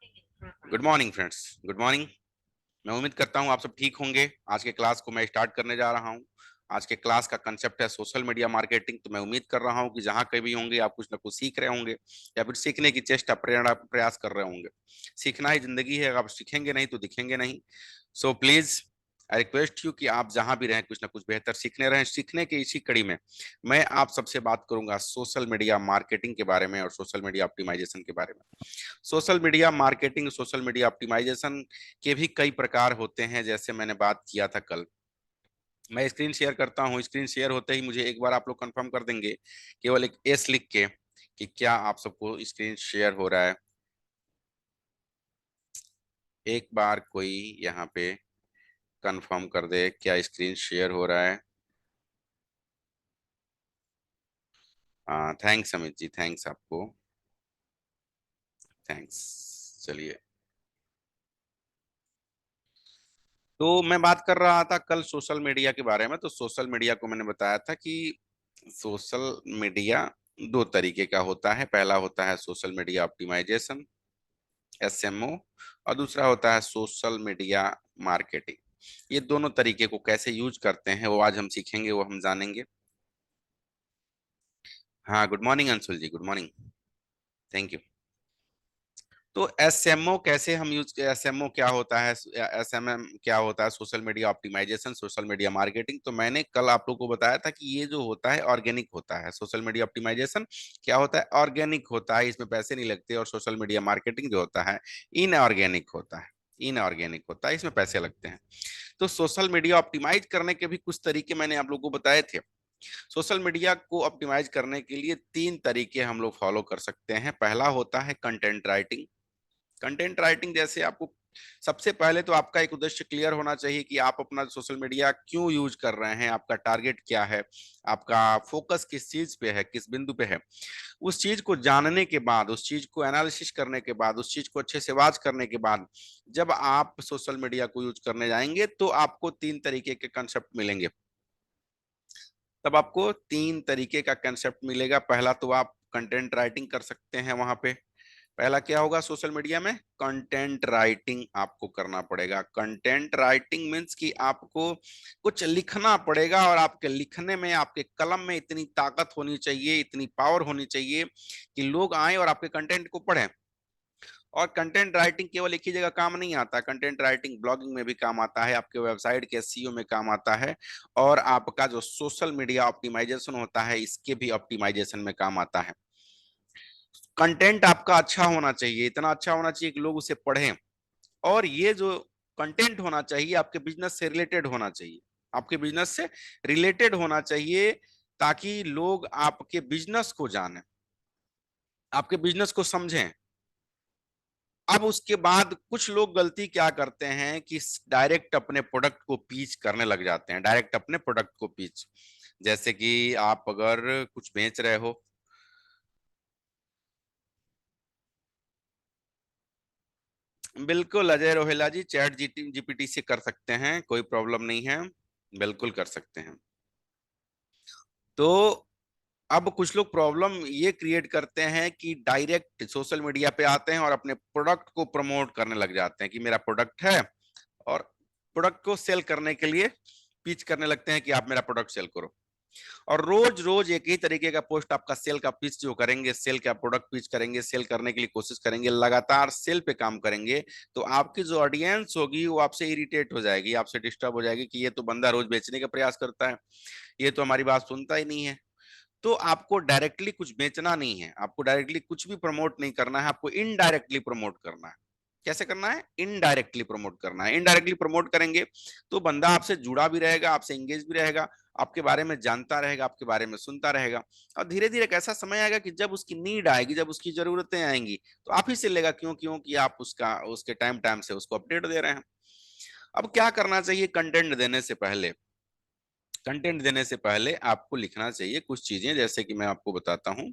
Good morning friends, good morning. मैं उम्मीद करता हूँ आप सब ठीक होंगे। आज के क्लास को मैं स्टार्ट करने जा रहा हूँ। आज के क्लास का कंसेप्ट है सोशल मीडिया मार्केटिंग। तो मैं उम्मीद कर रहा हूँ कि जहाँ कहीं भी होंगे आप कुछ ना कुछ सीख रहे होंगे या फिर सीखने की चेष्टा प्रेरणा प्रयास कर रहे होंगे। सीखना ही जिंदगी है, अगर आप सीखेंगे नहीं तो दिखेंगे नहीं। So please I request you कि आप जहां भी रहें कुछ ना कुछ बेहतर सीखने रहें। सीखने की इसी कड़ी में मैं आप सबसे बात करूंगा सोशल मीडिया मार्केटिंग के बारे में और सोशल मीडिया ऑप्टिमाइजेशन के बारे में। Social media marketing, social media optimization के भी कई प्रकार होते हैं, जैसे मैंने बात किया था कल। मैं स्क्रीन शेयर करता हूं। स्क्रीन शेयर होते ही मुझे एक बार आप लोग कंफर्म कर देंगे, केवल एक एस लिख के, कि क्या आप सबको स्क्रीन शेयर हो रहा है। एक बार कोई यहाँ पे कंफर्म कर दे क्या स्क्रीन शेयर हो रहा है। हाँ, थैंक्स अमित जी, थैंक्स आपको, थैंक्स। चलिए, तो मैं बात कर रहा था कल सोशल मीडिया के बारे में। तो सोशल मीडिया को मैंने बताया था कि सोशल मीडिया दो तरीके का होता है। पहला होता है सोशल मीडिया ऑप्टिमाइजेशन, एसएमओ, और दूसरा होता है सोशल मीडिया मार्केटिंग। ये दोनों तरीके को कैसे यूज करते हैं वो आज हम सीखेंगे, वो हम जानेंगे। हाँ, good morning Anshul ji, good morning, thank you. तो एसएमओ कैसे हम यूज, एसएमओ क्या होता है, एसएमएम क्या होता है, social media optimization, social media marketing. तो मैंने कल आप लोगों को बताया था कि ये जो होता है ऑर्गेनिक होता है। सोशल मीडिया ऑप्टिमाइजेशन क्या होता है, ऑर्गेनिक होता है, इसमें पैसे नहीं लगते। और सोशल मीडिया मार्केटिंग जो होता है इनऑर्गेनिक होता है, इनऑर्गेनिक होता है, इसमें पैसे लगते हैं। तो सोशल मीडिया ऑप्टिमाइज करने के भी कुछ तरीके मैंने आप लोगों को बताए थे। सोशल मीडिया को ऑप्टिमाइज करने के लिए तीन तरीके हम लोग फॉलो कर सकते हैं। पहला होता है कंटेंट राइटिंग। कंटेंट राइटिंग जैसे आपको सबसे पहले तो आपका एक उद्देश्य क्लियर होना चाहिए कि आप अपना सोशल मीडिया क्यों यूज कर रहे हैं, आपका टारगेट क्या है, आपका फोकस किस चीज पे है, किस बिंदु पे है। उस चीज को जानने के बाद, उस चीज को एनालिसिस करने के बाद, उस चीज को अच्छे से वाच करने के बाद जब आप सोशल मीडिया को यूज करने जाएंगे तो आपको तीन तरीके के कंसेप्ट मिलेंगे। तब आपको तीन तरीके का कंसेप्ट मिलेगा। पहला तो आप कंटेंट राइटिंग कर सकते हैं वहां पे। पहला क्या होगा, सोशल मीडिया में कंटेंट राइटिंग आपको करना पड़ेगा। कंटेंट राइटिंग मीन्स कि आपको कुछ लिखना पड़ेगा, और आपके लिखने में, आपके कलम में इतनी ताकत होनी चाहिए, इतनी पावर होनी चाहिए कि लोग आए और आपके कंटेंट को पढ़ें। और कंटेंट राइटिंग केवल एक ही जगह काम नहीं आता। कंटेंट राइटिंग ब्लॉगिंग में भी काम आता है, आपके वेबसाइट के एसईओ में काम आता है, और आपका जो सोशल मीडिया ऑप्टिमाइजेशन होता है इसके भी ऑप्टिमाइजेशन में काम आता है। कंटेंट आपका अच्छा होना चाहिए, इतना अच्छा होना चाहिए कि लोग उसे पढ़ें। और ये जो कंटेंट होना चाहिए आपके बिजनेस से रिलेटेड होना चाहिए, आपके बिजनेस से रिलेटेड होना चाहिए, ताकि लोग आपके बिजनेस को जानें, आपके बिजनेस को समझें। अब उसके बाद कुछ लोग गलती क्या करते हैं कि डायरेक्ट अपने प्रोडक्ट को पीच करने लग जाते हैं, डायरेक्ट अपने प्रोडक्ट को पीच। जैसे कि आप अगर कुछ बेच रहे हो, बिल्कुल अजय रोहेला जी, चैट जीपीटी से कर सकते हैं, कोई प्रॉब्लम नहीं है, बिल्कुल कर सकते हैं। तो अब कुछ लोग प्रॉब्लम ये क्रिएट करते हैं कि डायरेक्ट सोशल मीडिया पे आते हैं और अपने प्रोडक्ट को प्रमोट करने लग जाते हैं कि मेरा प्रोडक्ट है, और प्रोडक्ट को सेल करने के लिए पिच करने लगते हैं कि आप मेरा प्रोडक्ट सेल करो। और रोज रोज एक ही तरीके का पोस्ट आपका सेल का पिच जो करेंगे, सेल का प्रोडक्ट पिच करेंगे, सेल करने के लिए कोशिश करेंगे, लगातार सेल पे काम करेंगे, तो आपकी जो ऑडियंस होगी वो आपसे इरिटेट हो जाएगी, आपसे डिस्टर्ब हो जाएगी कि ये तो बंदा रोज बेचने का प्रयास करता है, ये तो हमारी बात सुनता ही नहीं है। तो आपको डायरेक्टली कुछ बेचना नहीं है, आपको डायरेक्टली कुछ भी प्रमोट नहीं करना है, आपको इनडायरेक्टली प्रमोट करना है। कैसे करना है, इनडायरेक्टली प्रमोट करना है। इनडायरेक्टली प्रमोट करेंगे तो बंदा आपसे जुड़ा भी रहेगा, आपसे इंगेज भी रहेगा, आपके बारे में जानता रहेगा, आपके बारे में सुनता रहेगा। और धीरे धीरे एक ऐसा समय आएगा कि जब उसकी नीड आएगी, जब उसकी जरूरतें आएंगी, तो आप ही से लेगा। क्यों? क्योंकि आप उसका उसके टाइम टाइम से उसको अपडेट दे रहे हैं। अब क्या करना चाहिए, कंटेंट देने से पहले, कंटेंट देने से पहले आपको लिखना चाहिए कुछ चीजें, जैसे कि मैं आपको बताता हूं।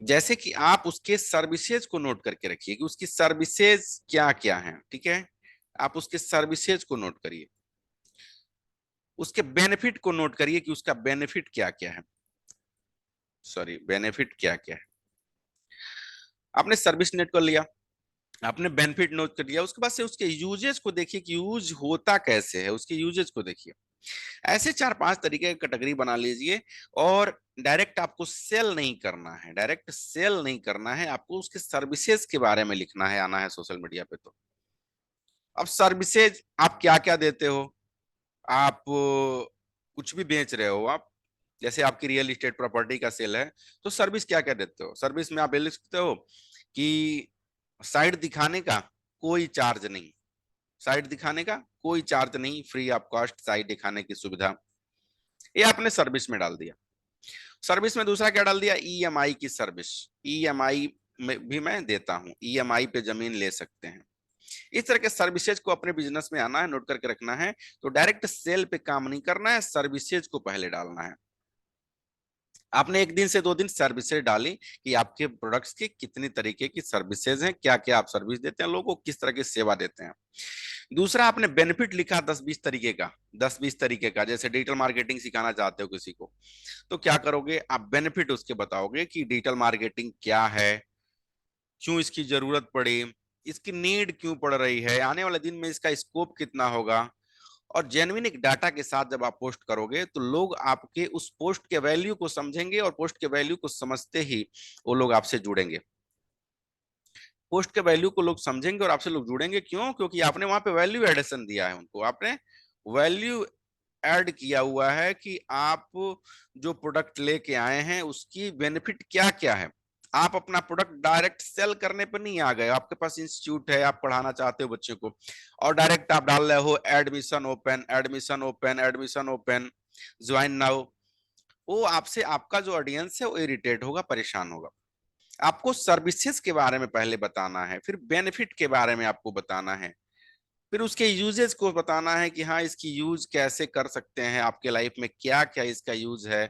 जैसे कि आप उसके सर्विसेज को नोट करके रखिए कि उसकी सर्विसेज क्या क्या हैं, ठीक है। आप उसके सर्विसेज को नोट करिए, उसके बेनिफिट को नोट करिए कि उसका बेनिफिट क्या क्या है, सॉरी बेनिफिट क्या क्या है। आपने सर्विस नेट कर लिया, आपने बेनिफिट नोट कर लिया, उसके बाद से उसके यूजेस को देखिए कि यूज होता कैसे है, उसके यूजेस को देखिए। ऐसे 4-5 तरीके की कैटेगरी बना लीजिए। और डायरेक्ट आपको सेल नहीं करना है, डायरेक्ट सेल नहीं करना है, आपको उसके सर्विसेज के बारे में लिखना है, आना है सोशल मीडिया पे। तो अब सर्विसेज आप क्या क्या देते हो, आप कुछ भी बेच रहे हो आप, जैसे आपकी रियल एस्टेट प्रॉपर्टी का सेल है, तो सर्विस क्या क्या देते हो? सर्विस में आप ये लिख सकते हो कि साइट दिखाने का कोई चार्ज नहीं, साइट दिखाने का कोई चार्ज नहीं, फ्री ऑफ कॉस्ट साइट दिखाने की सुविधा, ये आपने सर्विस में डाल दिया। सर्विस में दूसरा क्या डाल दिया? ईएमआई की सर्विस, ईएमआई में भी मैं देता हूँ, ईएमआई पे जमीन ले सकते हैं। इस तरह के सर्विसेज को अपने बिजनेस में आना है, नोट करके रखना है। तो डायरेक्ट सेल पे काम नहीं करना है, सर्विसेज को पहले डालना है। आपने 1 दिन से 2 दिन सर्विसेज डाली कि आपके प्रोडक्ट्स की कितनी तरीके की सर्विसेज हैं, क्या क्या आप सर्विस देते हैं, लोगों को किस तरह की सेवा देते हैं। दूसरा आपने बेनिफिट लिखा 10-20 तरीके का, 10-20 तरीके का, जैसे डिजिटल मार्केटिंग सिखाना चाहते हो किसी को, तो क्या करोगे आप? बेनिफिट उसके बताओगे कि डिजिटल मार्केटिंग क्या है, क्यों इसकी जरूरत पड़ी, इसकी नीड क्यों पड़ रही है, आने वाले दिन में इसका स्कोप कितना होगा। और जेन्युइन एक डाटा के साथ जब आप पोस्ट करोगे तो लोग आपके उस पोस्ट के वैल्यू को समझेंगे, और पोस्ट के वैल्यू को समझते ही वो लोग आपसे जुड़ेंगे। पोस्ट के वैल्यू को लोग समझेंगे और आपसे लोग जुड़ेंगे, क्यों? क्योंकि आपने वहां पे वैल्यू एडिशन दिया है उनको, आपने वैल्यू ऐड किया हुआ है कि आप जो प्रोडक्ट लेके आए हैं उसकी बेनिफिट क्या क्या है। आप अपना प्रोडक्ट डायरेक्ट सेल करने पर नहीं आ गए, आपके पास इंस्टीट्यूट है, आप पढ़ाना चाहते हो बच्चों को, और डायरेक्ट आप डाल रहे हो admission open, admission open, admission open, join now. वो आपसे, आपका जो ऑडियंस है वो इरिटेट होगा, परेशान होगा। आपको सर्विसेज के बारे में पहले बताना है, फिर बेनिफिट के बारे में आपको बताना है, फिर उसके यूजेस को बताना है कि हाँ इसकी यूज कैसे कर सकते हैं, आपके लाइफ में क्या क्या इसका यूज है।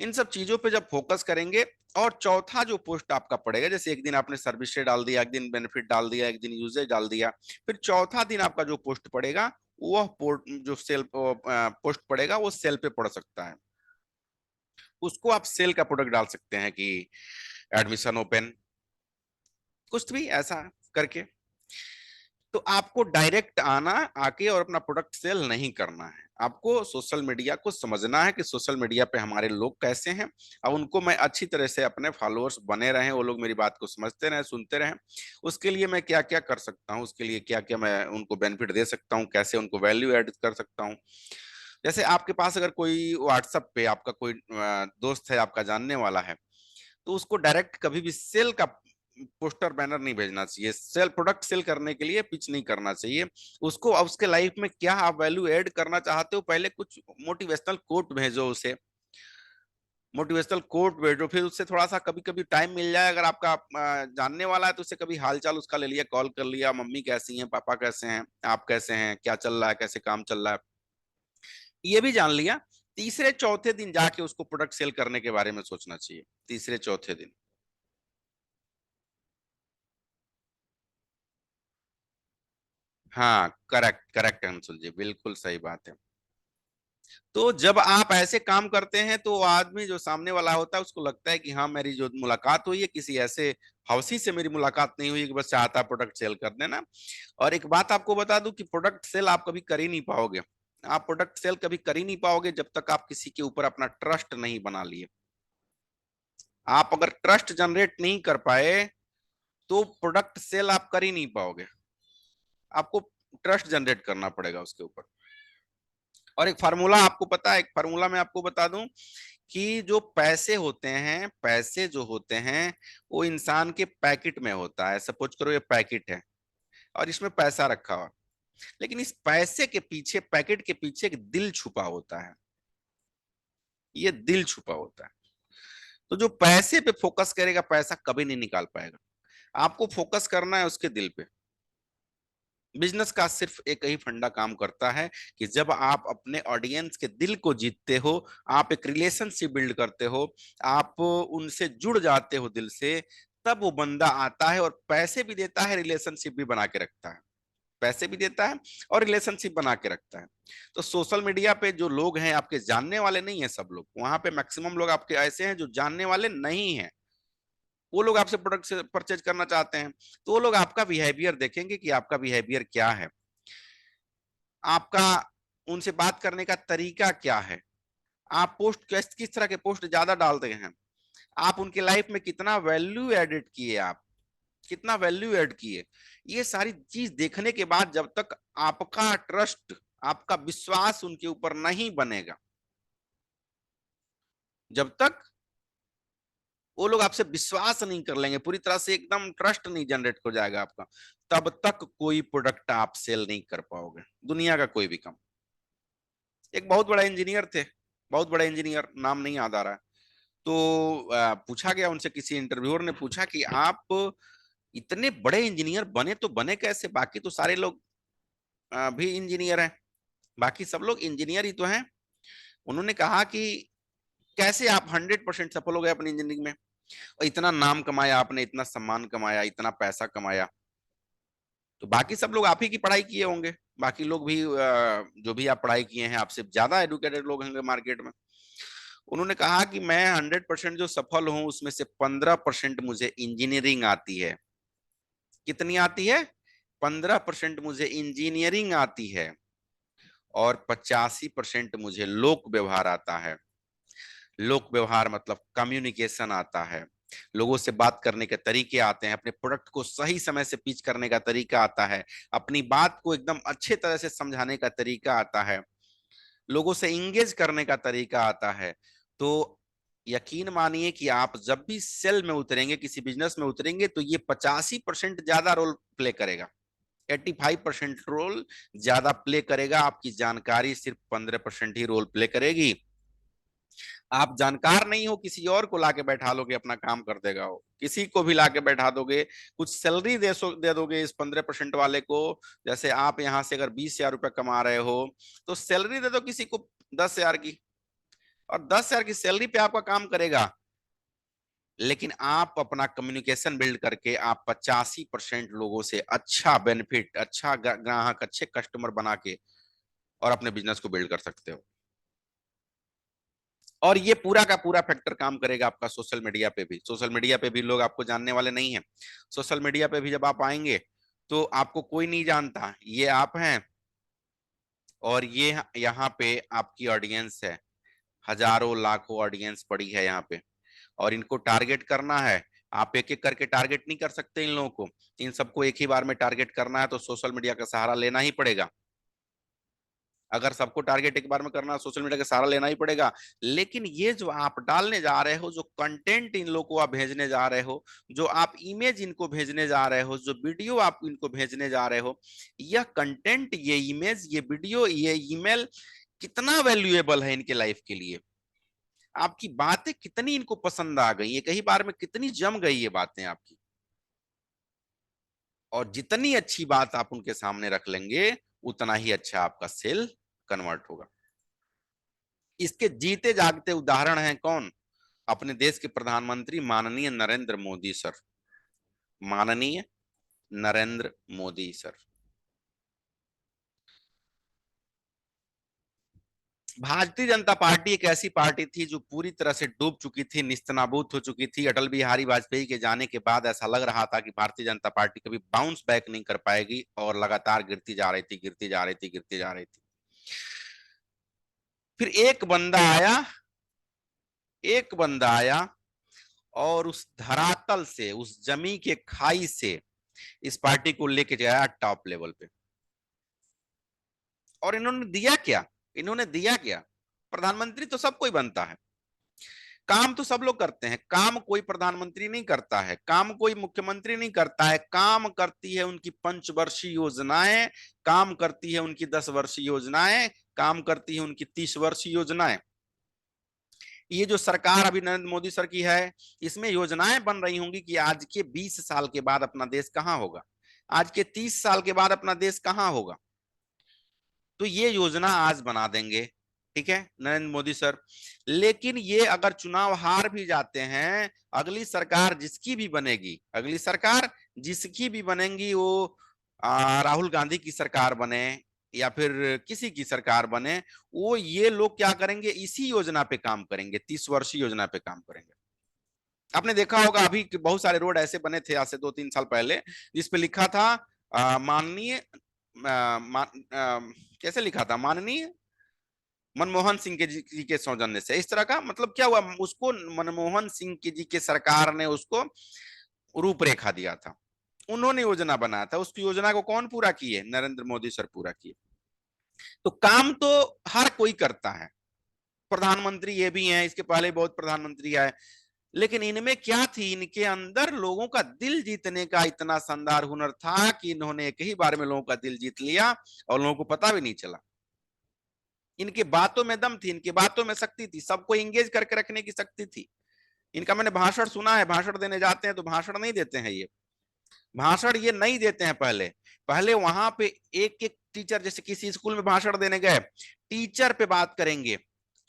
इन सब चीजों पे जब फोकस करेंगे, और चौथा जो पोस्ट आपका पड़ेगा, जैसे एक दिन आपने सर्विस से डाल दिया, एक दिन बेनिफिट डाल दिया, एक दिन यूजेज डाल दिया, फिर चौथा दिन आपका जो पोस्ट पड़ेगा, वह जो सेल पोस्ट पड़ेगा वो सेल पे पड़ सकता है। उसको आप सेल का प्रोडक्ट डाल सकते हैं कि एडमिशन ओपन, कुछ भी ऐसा करके। तो आपको डायरेक्ट आना, आके और अपना प्रोडक्ट सेल नहीं करना है, आपको सोशल मीडिया को समझना है कि सोशल मीडिया पे हमारे लोग कैसे हैं, अब उनको मैं अच्छी तरह से, अपने फॉलोअर्स बने रहें, वो लोग मेरी बात को समझते रहें, सुनते रहें। उसके लिए मैं क्या क्या कर सकता हूँ, उसके लिए क्या क्या मैं उनको बेनिफिट दे सकता हूँ, कैसे उनको वैल्यू ऐड कर सकता हूँ। जैसे आपके पास अगर कोई व्हाट्सएप पे आपका कोई दोस्त है, आपका जानने वाला है, तो उसको डायरेक्ट कभी भी सेल का पोस्टर बैनर नहीं भेजना चाहिए, सेल प्रोडक्ट सेल करने के लिए पिच नहीं करना चाहिए उसको। अब उसके लाइफ में क्या आप वैल्यू ऐड करना चाहते हो, पहले कुछ मोटिवेशनल कोट भेजो उसे, मोटिवेशनल कोट भेजो, फिर उससे थोड़ा सा कभी कभी टाइम मिल जाए, अगर आपका जानने वाला है तो उससे कभी हालचाल उसका ले लिया, कॉल कर लिया, मम्मी कैसी हैं, पापा कैसे हैं, आप कैसे हैं, क्या चल रहा है, कैसे काम चल रहा है, ये भी जान लिया। तीसरे चौथे दिन जाके उसको प्रोडक्ट सेल करने के बारे में सोचना चाहिए, तीसरे चौथे दिन। हाँ, करेक्ट करेक्ट अंशुल जी, बिल्कुल सही बात है। तो जब आप ऐसे काम करते हैं तो आदमी जो सामने वाला होता है उसको लगता है कि हाँ मेरी जो मुलाकात हुई है किसी ऐसे हवसी से, मेरी मुलाकात नहीं हुई कि बस चाहता प्रोडक्ट सेल कर देना। और एक बात आपको बता दूं कि प्रोडक्ट सेल आप कभी कर ही नहीं पाओगे, आप प्रोडक्ट सेल कभी कर ही नहीं पाओगे जब तक आप किसी के ऊपर अपना ट्रस्ट नहीं बना लिए। आप अगर ट्रस्ट जनरेट नहीं कर पाए तो प्रोडक्ट सेल आप कर ही नहीं पाओगे, आपको ट्रस्ट जनरेट करना पड़ेगा उसके ऊपर। और एक फार्मूला आपको पता है, एक फार्मूला मैं आपको बता दूं कि जो पैसे होते हैं, पैसे जो होते हैं वो इंसान के पैकेट में होता है। सपोज करो ये पैकेट है और इसमें पैसा रखा हुआ, लेकिन इस पैसे के पीछे, पैकेट के पीछे एक दिल छुपा होता है, ये दिल छुपा होता है। तो जो पैसे पे फोकस करेगा पैसा कभी नहीं निकाल पाएगा, आपको फोकस करना है उसके दिल पे। बिजनेस का सिर्फ एक ही फंडा काम करता है कि जब आप अपने ऑडियंस के दिल को जीतते हो, आप एक रिलेशनशिप बिल्ड करते हो, आप उनसे जुड़ जाते हो दिल से, तब वो बंदा आता है और पैसे भी देता है, रिलेशनशिप भी बना के रखता है, पैसे भी देता है और रिलेशनशिप बना के रखता है। तो सोशल मीडिया पे जो लोग हैं आपके जानने वाले नहीं है सब लोग, वहां पे मैक्सिमम लोग आपके ऐसे हैं जो जानने वाले नहीं है, वो लोग आपसे प्रोडक्ट से परचेज करना चाहते हैं, तो वो लोग आपका बिहेवियर देखेंगे कि आपका बिहेवियर क्या है, आपका उनसे बात करने का तरीका क्या है, आप पोस्ट किस तरह के पोस्ट ज्यादा डालते हैं, आप उनके लाइफ में कितना वैल्यू एडेड किए, आप कितना वैल्यू ऐड किए। ये सारी चीज देखने के बाद जब तक आपका ट्रस्ट, आपका विश्वास उनके ऊपर नहीं बनेगा, जब तक वो लोग आपसे विश्वास नहीं कर लेंगे, पूरी तरह से एकदम ट्रस्ट नहीं जनरेट हो जाएगा आपका, तब तक कोई प्रोडक्ट आप सेल नहीं कर पाओगे, दुनिया का कोई भी काम। एक बहुत बड़ा इंजीनियर थे, बहुत बड़ा इंजीनियर, नाम नहीं याद आ रहा है, तो पूछा गया उनसे, किसी इंटरव्यूअर ने पूछा कि आप इतने बड़े इंजीनियर बने तो बने कैसे, बाकी तो सारे लोग भी इंजीनियर हैं, बाकी सब लोग इंजीनियर ही तो हैं। उन्होंने कहा कि कैसे आप 100% सफल हो गए अपनी इंजीनियरिंग में, और इतना नाम कमाया आपने, इतना सम्मान कमाया, इतना पैसा कमाया, तो बाकी सब लोग आप ही की पढ़ाई किए होंगे, बाकी लोग भी जो भी आप पढ़ाई किए हैं आपसे ज्यादा एडुकेटेड लोग होंगे मार्केट में। उन्होंने कहा कि मैं 100% जो सफल हूं उसमें से 15% मुझे इंजीनियरिंग आती है। कितनी आती है? 15% मुझे इंजीनियरिंग आती है, और 85% मुझे लोक व्यवहार आता है। लोक व्यवहार मतलब कम्युनिकेशन आता है, लोगों से बात करने के तरीके आते हैं, अपने प्रोडक्ट को सही समय से पिच करने का तरीका आता है, अपनी बात को एकदम अच्छे तरह से समझाने का तरीका आता है, लोगों से इंगेज करने का तरीका आता है। तो यकीन मानिए कि आप जब भी सेल में उतरेंगे, किसी बिजनेस में उतरेंगे, तो ये 85% ज्यादा रोल प्ले करेगा, 85% रोल ज्यादा प्ले करेगा, आपकी जानकारी सिर्फ 15% ही रोल प्ले करेगी। आप जानकार नहीं हो, किसी और को लाके बैठा लोगे, अपना काम कर देगा वो, किसी को भी लाके बैठा दोगे, कुछ सैलरी दे दोगे इस 15% वाले को। जैसे आप यहाँ से अगर 20,000 रुपये कमा रहे हो, तो सैलरी दे दो किसी को 10,000 की, और 10,000 की सैलरी पे आपका काम करेगा। लेकिन आप अपना कम्युनिकेशन बिल्ड करके आप 85% लोगों से अच्छा बेनिफिट, अच्छा ग्राहक, अच्छे कस्टमर बना के और अपने बिजनेस को बिल्ड कर सकते हो। और ये पूरा का पूरा फैक्टर काम करेगा आपका सोशल मीडिया पे भी। सोशल मीडिया पे भी लोग आपको जानने वाले नहीं है। सोशल मीडिया पे भी जब आप आएंगे तो आपको कोई नहीं जानता, ये आप हैं, और ये यहाँ पे आपकी ऑडियंस है, हजारों लाखों ऑडियंस पड़ी है यहाँ पे, और इनको टारगेट करना है। आप एक एक करके टारगेट नहीं कर सकते इन लोगों को, इन सबको एक ही बार में टारगेट करना है तो सोशल मीडिया का सहारा लेना ही पड़ेगा। अगर सबको टारगेट एक बार में करना, सोशल मीडिया का सहारा लेना ही पड़ेगा। लेकिन ये जो आप डालने जा रहे हो, जो कंटेंट इन लोगों को आप भेजने जा रहे हो, जो आप इमेज इनको भेजने जा रहे हो, जो वीडियो आप इनको भेजने जा रहे हो, यह कंटेंट, ये इमेज, ये वीडियो, ये ईमेल कितना वैल्यूएबल है इनके लाइफ के लिए, आपकी बातें कितनी इनको पसंद आ गई, एक ही बार में कितनी जम गई ये बातें आपकी। और जितनी अच्छी बात आप उनके सामने रख लेंगे, उतना ही अच्छा आपका सेल कन्वर्ट होगा। इसके जीते जागते उदाहरण हैं कौन? अपने देश के प्रधानमंत्री माननीय नरेंद्र मोदी सर। माननीय नरेंद्र मोदी सर। भारतीय जनता पार्टी एक ऐसी पार्टी थी जो पूरी तरह से डूब चुकी थी, निस्तनाबूत हो चुकी थी। अटल बिहारी वाजपेयी के जाने के बाद ऐसा लग रहा था कि भारतीय जनता पार्टी कभी बाउंस बैक नहीं कर पाएगी, और लगातार गिरती जा रही थी, गिरती जा रही थी, गिरती जा रही थी। फिर एक बंदा आया, एक बंदा आया, और उस धरातल से, उस जमी के खाई से इस पार्टी को लेके गया टॉप लेवल पे। और इन्होंने दिया क्या? इन्होंने दिया क्या? प्रधानमंत्री तो सब कोई बनता है, काम तो सब लोग करते हैं, काम कोई प्रधानमंत्री नहीं करता है, काम कोई मुख्यमंत्री नहीं करता है, काम करती है उनकी पंचवर्षीय योजनाएं, काम करती है उनकी 10 वर्षीय योजनाएं, काम करती है उनकी 30 वर्षीय योजनाएं। ये जो सरकार अभी नरेंद्र मोदी सर की है, इसमें योजनाएं बन रही होंगी कि आज के 20 साल के बाद अपना देश कहां होगा, आज के 30 साल के बाद अपना देश कहां होगा। तो ये योजना आज बना देंगे, ठीक है, नरेंद्र मोदी सर। लेकिन ये अगर चुनाव हार भी जाते हैं, अगली सरकार जिसकी भी बनेगी, अगली सरकार जिसकी भी बनेगी, वो राहुल गांधी की सरकार बने या फिर किसी की सरकार बने, वो ये लोग क्या करेंगे, इसी योजना पे काम करेंगे, 30 वर्षीय योजना पे काम करेंगे। आपने देखा होगा अभी कि बहुत सारे रोड ऐसे बने थे आज से 2-3 साल पहले, जिस पे लिखा था माननीय कैसे लिखा था, माननीय मनमोहन सिंह के जी के सौजन्य से। इस तरह का मतलब क्या हुआ, उसको मनमोहन सिंह के जी के सरकार ने उसको रूपरेखा दिया था, उन्होंने योजना बनाया था, उसकी योजना को कौन पूरा किए, नरेंद्र मोदी सर पूरा किए। तो काम तो हर कोई करता है, प्रधानमंत्री ये भी हैं, इसके पहले बहुत प्रधानमंत्री आए, लेकिन इनमें क्या थी, इनके अंदर लोगों का दिल जीतने का इतना शानदार हुनर था कि इन्होंने एक ही बार में लोगों का दिल जीत लिया और लोगों को पता भी नहीं चला। इनके बातों में दम थी, इनकी बातों में शक्ति थी, सबको इंगेज करके रखने की शक्ति थी। इनका मैंने भाषण सुना है, भाषण देने जाते हैं तो भाषण नहीं देते हैं, ये भाषण ये नहीं देते हैं। पहले पहले वहां पे एक एक टीचर, जैसे किसी स्कूल में भाषण देने गए, टीचर पे बात करेंगे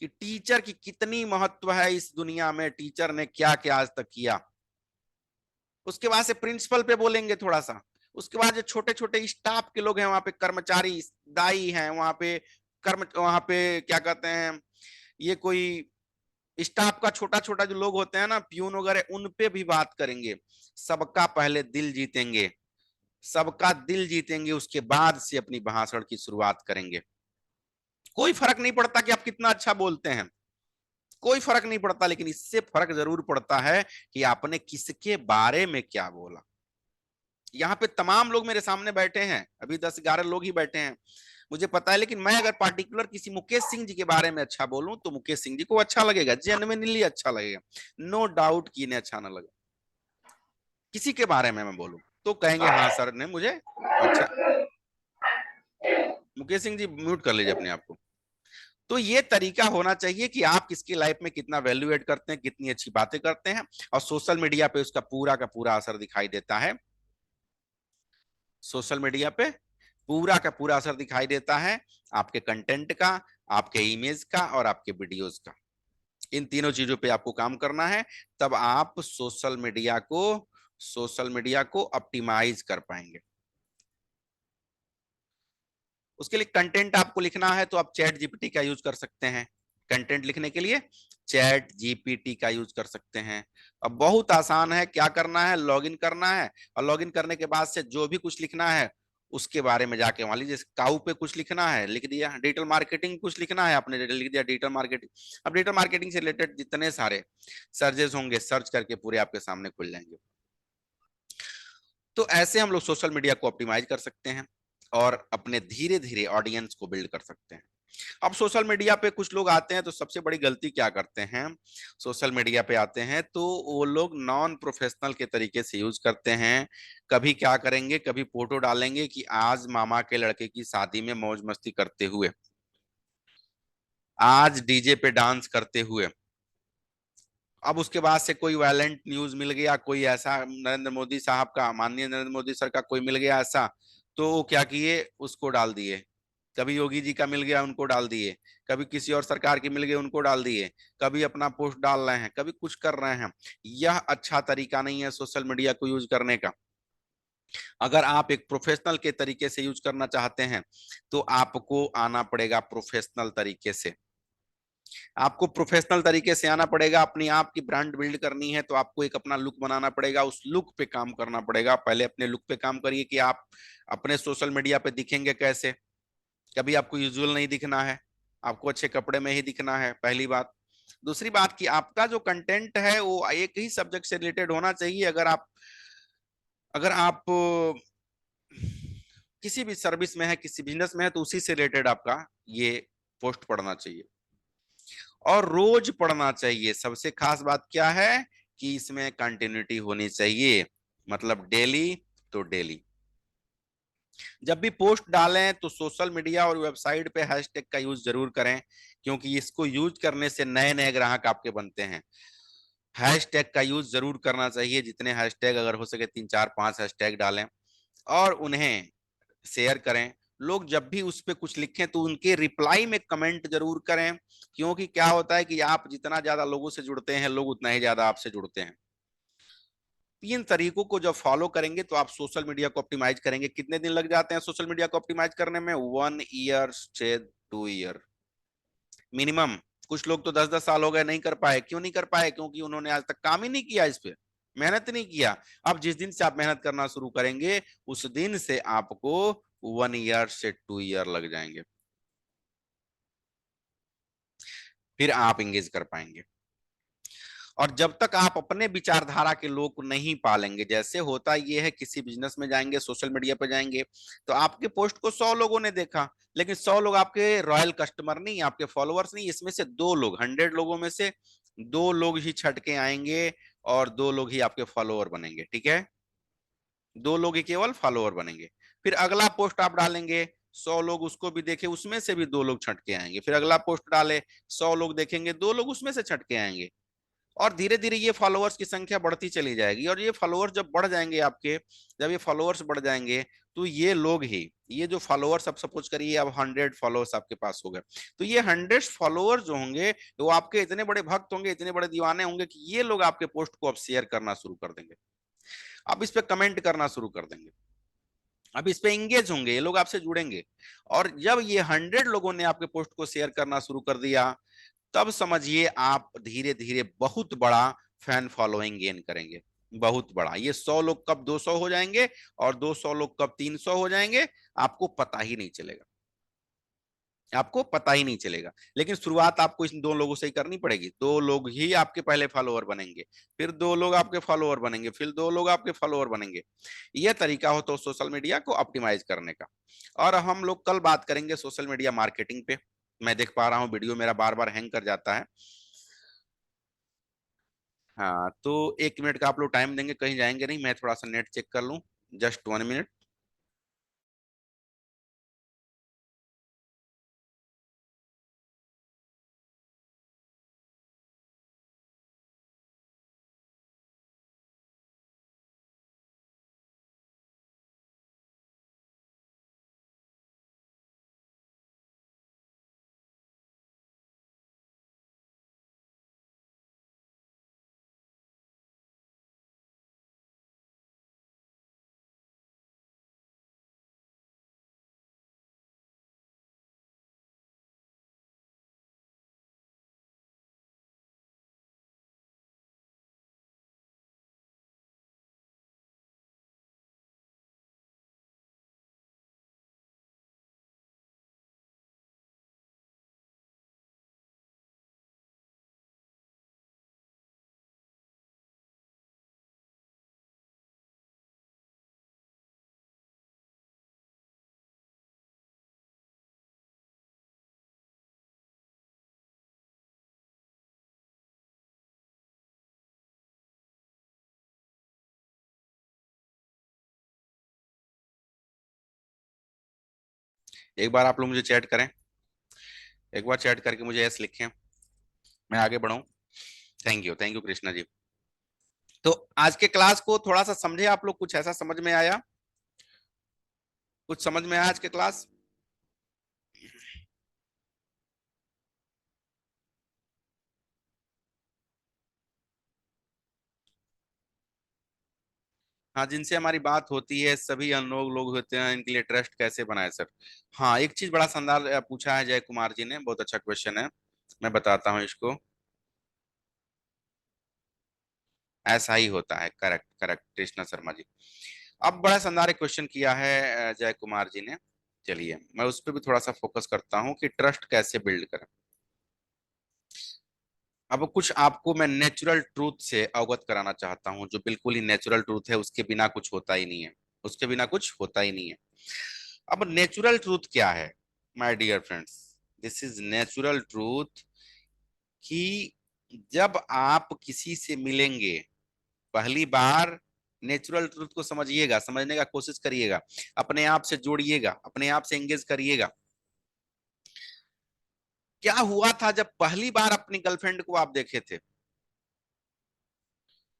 कि टीचर की कितनी महत्व है इस दुनिया में, टीचर ने क्या क्या आज तक किया। उसके बाद से प्रिंसिपल पे बोलेंगे थोड़ा सा, उसके बाद जो छोटे छोटे स्टाफ के लोग हैं वहां पे, कर्मचारी दाई हैं वहां पे, वहां पे क्या कहते हैं, ये कोई स्टाफ का छोटा छोटा जो लोग होते हैं ना, प्यून वगैरह, उन पे भी बात करेंगे। सबका पहले दिल जीतेंगे, सबका दिल जीतेंगे, उसके बाद से अपनी भाषण की शुरुआत करेंगे। कोई फर्क नहीं पड़ता कि आप कितना अच्छा बोलते हैं, कोई फर्क नहीं पड़ता, लेकिन इससे फर्क जरूर पड़ता है कि आपने किसके बारे में क्या बोला। यहाँ पे तमाम लोग मेरे सामने बैठे हैं, अभी 10-11 लोग ही बैठे हैं, मुझे पता है, लेकिन मैं अगर पार्टिकुलर किसी मुकेश सिंह जी के बारे में अच्छा बोलूं तो मुकेश सिंह जी को अच्छा लगेगा, जेन्युइनली अच्छा लगेगा, नो डाउट कि इन्हें अच्छा ना लगे। किसी के बारे में मैं बोलूं तो कहेंगे हाँ सर ने मुझे अच्छा। मुकेश सिंह जी म्यूट कर लीजिए अपने आप को। तो ये तरीका होना चाहिए कि आप किसकी लाइफ में कितना वैल्यू एड करते हैं, कितनी अच्छी बातें करते हैं, और सोशल मीडिया पे उसका पूरा का पूरा असर दिखाई देता है। सोशल मीडिया पे पूरा का पूरा असर दिखाई देता है आपके कंटेंट का, आपके इमेज का और आपके वीडियोस का। इन तीनों चीजों पे आपको काम करना है, तब आप सोशल मीडिया को ऑप्टिमाइज कर पाएंगे। उसके लिए कंटेंट आपको लिखना है तो आप चैट जीपीटी का यूज कर सकते हैं, कंटेंट लिखने के लिए चैट जीपीटी का यूज कर सकते हैं। अब बहुत आसान है, क्या करना है, लॉगिन करना है, और लॉगिन करने के बाद से जो भी कुछ लिखना है उसके बारे में जाके, मान लीजिए काऊ पे कुछ लिखना है, लिख दिया, डिजिटल मार्केटिंग कुछ लिखना है, आपने लिख दिया डिजिटल मार्केटिंग। अब डिजिटल मार्केटिंग से रिलेटेड जितने सारे सर्चेस होंगे, सर्च करके पूरे आपके सामने खुल जाएंगे। तो ऐसे हम लोग सोशल मीडिया को ऑप्टिमाइज कर सकते हैं और अपने धीरे धीरे ऑडियंस को बिल्ड कर सकते हैं। अब सोशल मीडिया पे कुछ लोग आते हैं तो सबसे बड़ी गलती क्या करते हैं, सोशल मीडिया पे आते हैं तो वो लोग नॉन प्रोफेशनल के तरीके से यूज करते हैं। कभी क्या करेंगे, कभी फोटो डालेंगे कि आज मामा के लड़के की शादी में मौज मस्ती करते हुए, आज डीजे पे डांस करते हुए। अब उसके बाद से कोई वायलेंट न्यूज मिल गया, कोई ऐसा नरेंद्र मोदी साहब का, माननीय नरेंद्र मोदी सर का कोई मिल गया ऐसा, तो वो क्या किए, उसको डाल दिए। कभी योगी जी का मिल गया, उनको डाल दिए। कभी किसी और सरकार के मिल गए, उनको डाल दिए। कभी अपना पोस्ट डाल रहे हैं, कभी कुछ कर रहे हैं। यह अच्छा तरीका नहीं है सोशल मीडिया को यूज करने का। अगर आप एक प्रोफेशनल के तरीके से यूज करना चाहते हैं तो आपको आना पड़ेगा प्रोफेशनल तरीके से, आपको प्रोफेशनल तरीके से आना पड़ेगा। अपनी आप की ब्रांड बिल्ड करनी है तो आपको एक अपना लुक बनाना पड़ेगा, उस लुक पे काम करना पड़ेगा। पहले अपने लुक पे काम करिए कि आप अपने सोशल मीडिया पे दिखेंगे कैसे। कभी आपको यूजुअल नहीं दिखना है, आपको अच्छे कपड़े में ही दिखना है, पहली बात। दूसरी बात कि आपका जो कंटेंट है वो एक ही सब्जेक्ट से रिलेटेड होना चाहिए। अगर आप किसी भी सर्विस में है, किसी बिजनेस में है, तो उसी से रिलेटेड आपका ये पोस्ट पढ़ना चाहिए और रोज पढ़ना चाहिए। सबसे खास बात क्या है कि इसमें कंटिन्यूटी होनी चाहिए, मतलब डेली तो डेली। जब भी पोस्ट डालें तो सोशल मीडिया और वेबसाइट पे हैशटैग का यूज जरूर करें, क्योंकि इसको यूज करने से नए नए ग्राहक आपके बनते हैं। हैशटैग का यूज जरूर करना चाहिए, जितने हैशटैग अगर हो सके 3-4-5 हैशटैग डालें और उन्हें शेयर करें। लोग जब भी उस पर कुछ लिखें तो उनके रिप्लाई में कमेंट जरूर करें, क्योंकि क्या होता है कि आप जितना ज्यादा लोगों से जुड़ते हैं, लोग उतना ही ज्यादा आपसे जुड़ते हैं। तीन तरीकों को जब फॉलो करेंगे तो आप सोशल मीडिया को ऑप्टिमाइज करेंगे। कितने दिन लग जाते हैं सोशल मीडिया को ऑप्टिमाइज करने में? 1 ईयर से 2 ईयर मिनिमम। कुछ लोग तो 10-10 साल हो गए नहीं कर पाए। क्यों नहीं कर पाए? क्योंकि उन्होंने आज तक काम ही नहीं किया इस पे, मेहनत नहीं किया। अब जिस दिन से आप मेहनत करना शुरू करेंगे उस दिन से आपको 1 ईयर से 2 ईयर लग जाएंगे, फिर आप इंगेज कर पाएंगे। और जब तक आप अपने विचारधारा के लोग को नहीं पालेंगे, जैसे होता ये है, किसी बिजनेस में जाएंगे, सोशल मीडिया पे जाएंगे, तो आपके पोस्ट को 100 लोगों ने देखा, लेकिन 100 लोग आपके रॉयल कस्टमर नहीं, आपके फॉलोअर्स नहीं, इसमें से 2 लोग, 100 लोगों में से 2 लोग ही छट के आएंगे और 2 लोग ही आपके फॉलोअर बनेंगे। ठीक है, 2 लोग ही केवल फॉलोअर बनेंगे। फिर अगला पोस्ट आप डालेंगे, 100 लोग उसको भी देखे, उसमें से भी 2 लोग छट के आएंगे। फिर अगला पोस्ट डाले, 100 लोग देखेंगे, 2 लोग उसमें से छट के आएंगे। और धीरे धीरे ये फॉलोअर्स की संख्या बढ़ती चली जाएगी। और ये फॉलोअर्स जब बढ़ जाएंगे आपके, जब ये फॉलोअर्स बढ़ जाएंगे, तो ये लोग ही, ये जो फॉलोअर्स, अब सपोज करिए अब 100 फॉलोअर्स आपके पास हो गए, तो ये 100 फॉलोअर्स जो होंगे वो आपके इतने बड़े भक्त होंगे, इतने बड़े दीवाने होंगे कि ये लोग आपके पोस्ट को अब शेयर करना शुरू कर देंगे, अब इस पे कमेंट करना शुरू कर देंगे, अब इस पे इंगेज होंगे, ये लोग आपसे जुड़ेंगे। और जब ये 100 लोगों ने आपके पोस्ट को शेयर करना शुरू कर दिया, तब समझिए आप धीरे धीरे बहुत बड़ा फैन फॉलोइंग गेन करेंगे, बहुत बड़ा। ये 100 लोग कब 200 हो जाएंगे और 200 लोग कब 300 हो जाएंगे, आपको पता ही नहीं चलेगा, आपको पता ही नहीं चलेगा। लेकिन शुरुआत आपको इन 2 लोगों से ही करनी पड़ेगी। 2 लोग ही आपके पहले फॉलोअर बनेंगे, फिर 2 लोग आपके फॉलोअर बनेंगे, फिर 2 लोग आपके फॉलोअर बनेंगे। यह तरीका हो तो सोशल मीडिया को ऑप्टिमाइज करने का। और हम लोग कल बात करेंगे सोशल मीडिया मार्केटिंग पे। मैं देख पा रहा हूँ वीडियो मेरा बार बार हैंग कर जाता है। हाँ, तो 1 मिनट का आप लोग टाइम देंगे, कहीं जाएंगे नहीं, मैं थोड़ा सा नेट चेक कर लूँ, जस्ट 1 मिनट। एक बार आप लोग मुझे चैट करें, एक बार चैट करके मुझे यस लिखें, मैं आगे बढ़ूं। Thank you Krishna ji. तो आज के क्लास को थोड़ा सा समझे आप लोग, कुछ ऐसा समझ में आया, कुछ समझ में आया आज के क्लास? हाँ, जिनसे हमारी बात होती है सभी अनलोग लोग होते हैं, इनके लिए ट्रस्ट कैसे बनाए सर? हाँ, एक चीज बड़ा शानदार पूछा है जय कुमार जी ने, बहुत अच्छा क्वेश्चन है, मैं बताता हूँ इसको। ऐसा ही होता है, करेक्ट करेक्ट कृष्णा शर्मा जी। अब बड़ा शानदार क्वेश्चन किया है जय कुमार जी ने। चलिए मैं उस पर भी थोड़ा सा फोकस करता हूँ कि ट्रस्ट कैसे बिल्ड करें। अब कुछ आपको मैं नेचुरल ट्रूथ से अवगत कराना चाहता हूँ, जो बिल्कुल ही नेचुरल ट्रूथ है, उसके बिना कुछ होता ही नहीं है, उसके बिना कुछ होता ही नहीं है। अब नेचुरल ट्रूथ क्या है my dear friends? This is natural truth कि जब आप किसी से मिलेंगे पहली बार, नेचुरल ट्रूथ को समझिएगा, समझने का कोशिश करिएगा, अपने आप से जोड़िएगा, अपने आप से एंगेज करिएगा। क्या हुआ था जब पहली बार अपनी गर्लफ्रेंड को आप देखे थे,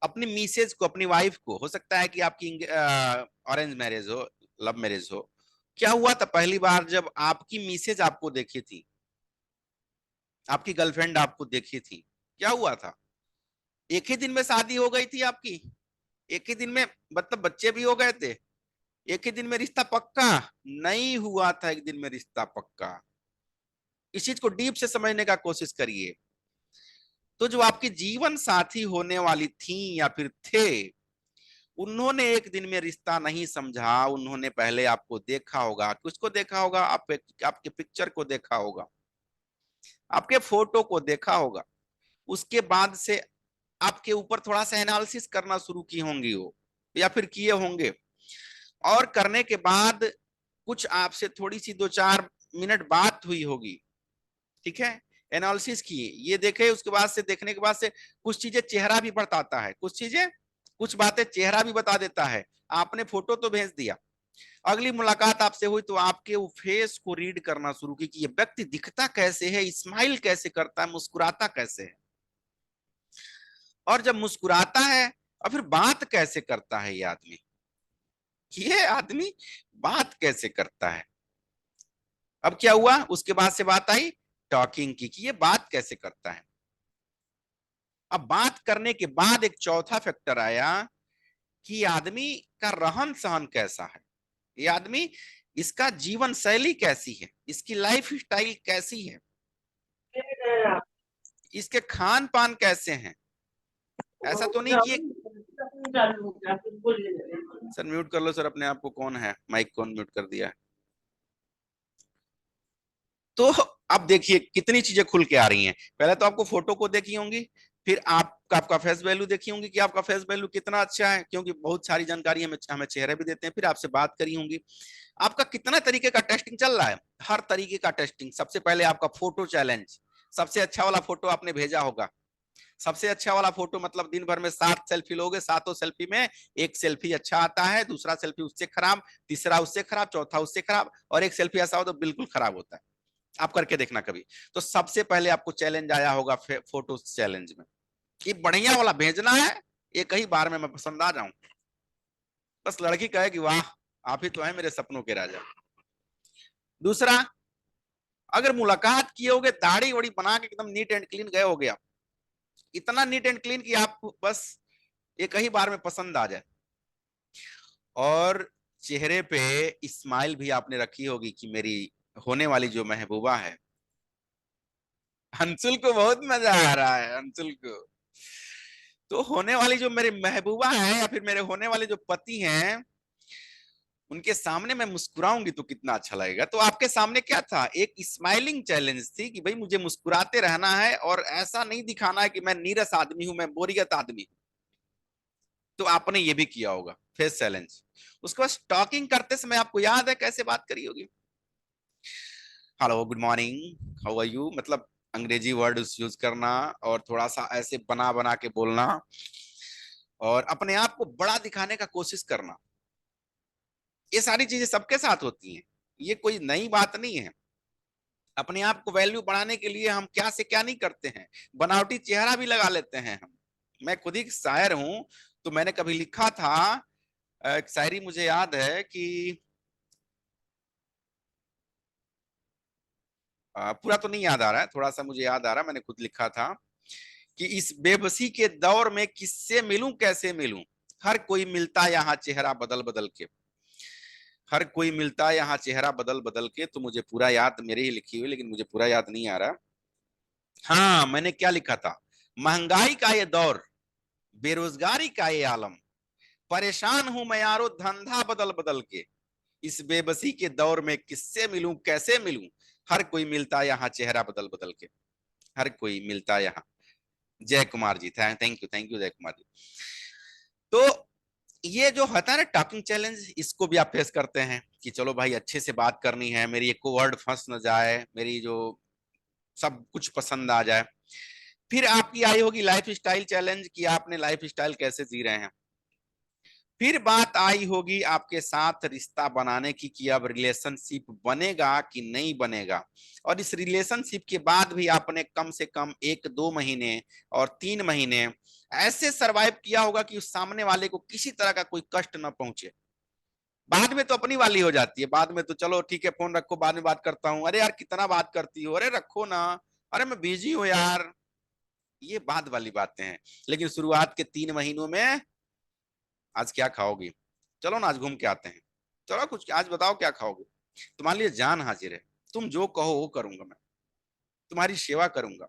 अपनी मिसेज को, अपनी वाइफ को, हो सकता है कि आपकी अरेंज मैरिज हो, लव मैरिज हो, क्या हुआ था पहली बार जब आपकी मिसेज आपको देखी थी, आपकी गर्लफ्रेंड आपको देखी थी, क्या हुआ था? एक ही दिन में शादी हो गई थी आपकी, एक ही दिन में, मतलब बच्चे भी हो गए थे, एक ही दिन में रिश्ता पक्का? नहीं हुआ था एक दिन में रिश्ता पक्का। इस चीज को डीप से समझने का कोशिश करिए। तो जो आपकी जीवन साथी होने वाली थी या फिर थे, उन्होंने एक दिन में रिश्ता नहीं समझा। उन्होंने पहले आपको देखा होगा, किसको देखा होगा? आपके पिक्चर को देखा होगा, आपके फोटो को देखा होगा। उसके बाद से आपके ऊपर थोड़ा सा एनालिसिस करना शुरू की होंगी वो, या फिर किए होंगे। और करने के बाद कुछ आपसे थोड़ी सी 2-4 मिनट बात हुई होगी, ठीक है, एनालिसिस किए, ये देखे। उसके बाद से देखने के बाद से कुछ चीजें चेहरा भी बताता है, कुछ चीजें, कुछ बातें चेहरा भी बता देता है। आपने फोटो तो भेज दिया, अगली मुलाकात आपसे हुई तो आपके वो फेस को रीड करना शुरू की कि ये व्यक्ति दिखता कैसे है, स्माइल कैसे करता है, मुस्कुराता कैसे है, और जब मुस्कुराता है और फिर बात कैसे करता है ये आदमी बात कैसे करता है। अब क्या हुआ? उसके बाद से बात आई टॉकिंग की, कि ये बात कैसे करता है। अब बात करने के बाद एक चौथा फैक्टर आया कि आदमी का रहन सहन कैसा है, ये आदमी, इसका जीवन शैली कैसी है, इसकी लाइफ स्टाइल कैसी है, इसके खान पान कैसे हैं। ऐसा तो नहीं कि सर म्यूट कर लो सर अपने आप को, कौन है माइक कौन म्यूट कर दिया है। तो अब देखिए कितनी चीजें खुल के आ रही हैं। पहले तो आपको फोटो को देखी होंगी, फिर आपका फेस वैल्यू देखी होंगी कि आपका फेस वैल्यू कितना अच्छा है, क्योंकि बहुत सारी जानकारी हमें हमें चेहरे भी देते हैं। फिर आपसे बात करी होंगी, आपका कितना तरीके का टेस्टिंग चल रहा है, हर तरीके का टेस्टिंग। सबसे पहले आपका फोटो चैलेंज, सबसे अच्छा वाला फोटो आपने भेजा होगा। सबसे अच्छा वाला फोटो मतलब दिन भर में 7 सेल्फी लोगे, 7 सेल्फी में एक सेल्फी अच्छा आता है, दूसरा सेल्फी उससे खराब, तीसरा उससे खराब, चौथा उससे खराब, और एक सेल्फी ऐसा हो तो बिल्कुल खराब होता है। आप करके देखना कभी। तो सबसे पहले आपको चैलेंज आया होगा फोटो चैलेंज में, कि बढ़िया वाला भेजना है, एक ही बार में मैं पसंद आ जाऊं, बस लड़की कहे कि वाह आप ही तो है मेरे सपनों के राजा। दूसरा, अगर मुलाकात किए होगे दाढ़ी वड़ी बना के एकदम नीट एंड क्लीन गए हो गया, इतना नीट एंड क्लीन कि आप बस एक ही बार में पसंद आ जाए। और चेहरे पे स्माइल भी आपने रखी होगी कि मेरी होने वाली जो महबूबा है, अंशुल को बहुत मजा आ रहा है, अंशुल को। तो होने वाली जो मेरी महबूबा है या फिर मेरे होने वाले जो पति हैं, उनके सामने मैं मुस्कुराऊंगी तो कितना अच्छा लगेगा। तो आपके सामने क्या था? एक स्माइलिंग चैलेंज थी कि भाई मुझे मुस्कुराते रहना है और ऐसा नहीं दिखाना है कि मैं नीरस आदमी हूं, मैं बोरियत आदमी हूं। तो आपने ये भी किया होगा फेस चैलेंज। उसके बाद टॉकिंग करते समय आपको याद है कैसे बात करी होगी? Hello, good morning, how are you, मतलब अंग्रेजी वर्ड यूज करना, और थोड़ा सा ऐसे बना बना के बोलना, और अपने आप को बड़ा दिखाने का कोशिश करना। ये सारी चीजें सबके साथ होती हैं, ये कोई नई बात नहीं है। अपने आप को वैल्यू बढ़ाने के लिए हम क्या से क्या नहीं करते हैं, बनावटी चेहरा भी लगा लेते हैं हम। मैं खुद ही शायर हूं, तो मैंने कभी लिखा था, एक शायरी मुझे याद है कि पूरा तो नहीं याद आ रहा है, थोड़ा सा मुझे याद आ रहा है, मैंने खुद लिखा था कि इस बेबसी के दौर में किससे मिलूं कैसे मिलूं, हर कोई मिलता यहाँ चेहरा बदल बदल के, हर कोई मिलता यहाँ चेहरा बदल बदल के। तो मुझे पूरा याद, मेरे ही लिखी हुई, लेकिन मुझे पूरा याद नहीं आ रहा। हाँ, मैंने क्या लिखा था? महंगाई का ये दौर, बेरोजगारी का ये आलम, परेशान हूं मैं यारो धंधा बदल बदल के, इस बेबसी के दौर में किससे मिलूं कैसे मिलूं, हर कोई मिलता यहाँ चेहरा बदल बदल के, हर कोई मिलता यहाँ। जय कुमार जी, थैंक यू जय कुमार जी। तो ये जो होता है ना टॉकिंग चैलेंज, इसको भी आप फेस करते हैं कि चलो भाई अच्छे से बात करनी है, मेरी एक वर्ड फंस न जाए, मेरी जो सब कुछ पसंद आ जाए। फिर आपकी आई होगी लाइफ स्टाइल चैलेंज, कि आपने लाइफ स्टाइल कैसे जी रहे हैं। फिर बात आई होगी आपके साथ रिश्ता बनाने की, कि अब रिलेशनशिप बनेगा कि नहीं बनेगा। और इस रिलेशनशिप के बाद भी आपने कम से कम 1-2 महीने और 3 महीने ऐसे सरवाइव किया होगा कि उस सामने वाले को किसी तरह का कोई कष्ट न पहुंचे। बाद में तो अपनी वाली हो जाती है, बाद में तो चलो ठीक है फोन रखो बाद में बात करता हूँ, अरे यार कितना बात करती हो, अरे रखो ना, अरे मैं बिजी हूँ यार, ये बाद वाली बातें हैं। लेकिन शुरुआत के 3 महीनों में, आज क्या खाओगी, चलो ना आज घूम के आते हैं, चलो कुछ आज बताओ क्या खाओगे, तुम्हारे लिए जान हाजिर है, तुम जो कहो वो करूंगा मैं। तुम्हारी सेवा करूंगा।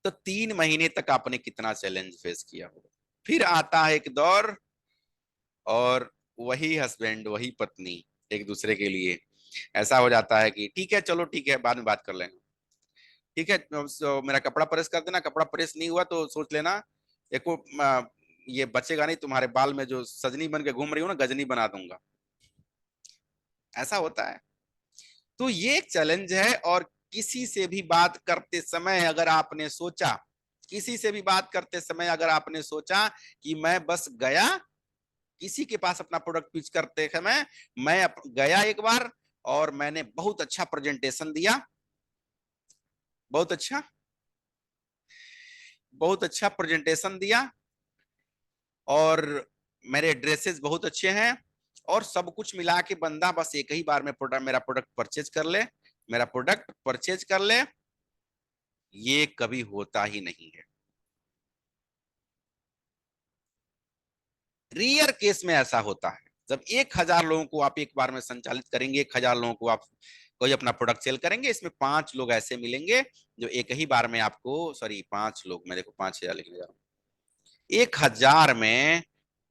तो 3 महीने तक आपने कितना चैलेंज फेस किया होगा। फिर आता है एक दौर, और वही हस्बैंड वही पत्नी एक दूसरे के लिए ऐसा हो जाता है कि ठीक है, चलो ठीक है, बाद में बात कर लेंगे। ठीक है, मेरा कपड़ा प्रेस कर देना, कपड़ा प्रेस नहीं हुआ तो सोच लेना, देखो ये बचेगा नहीं, तुम्हारे बाल में जो सजनी बन के घूम रही हो ना, गजनी बना दूंगा। ऐसा होता है। तो ये एक चैलेंज है। और किसी से भी बात करते समय अगर आपने सोचा, किसी से भी बात करते समय अगर आपने सोचा कि मैं बस गया किसी के पास अपना प्रोडक्ट पिच करते समय, मैं गया एक बार और मैंने बहुत अच्छा प्रेजेंटेशन दिया, बहुत अच्छा, बहुत अच्छा प्रेजेंटेशन दिया, और मेरे ड्रेसेस बहुत अच्छे हैं, और सब कुछ मिला के बंदा बस एक ही बार में मेरा प्रोडक्ट परचेज कर ले, मेरा प्रोडक्ट परचेज कर ले, ये कभी होता ही नहीं है। रेयर केस में ऐसा होता है। जब 1,000 लोगों को आप एक बार में संचालित करेंगे, 1,000 लोगों को आप कोई अपना प्रोडक्ट सेल करेंगे, इसमें 5 लोग ऐसे मिलेंगे जो एक ही बार में आपको, सॉरी 5 लोग, मैं देखो 5,000 लिखने जा रहा हूँ, 1,000 में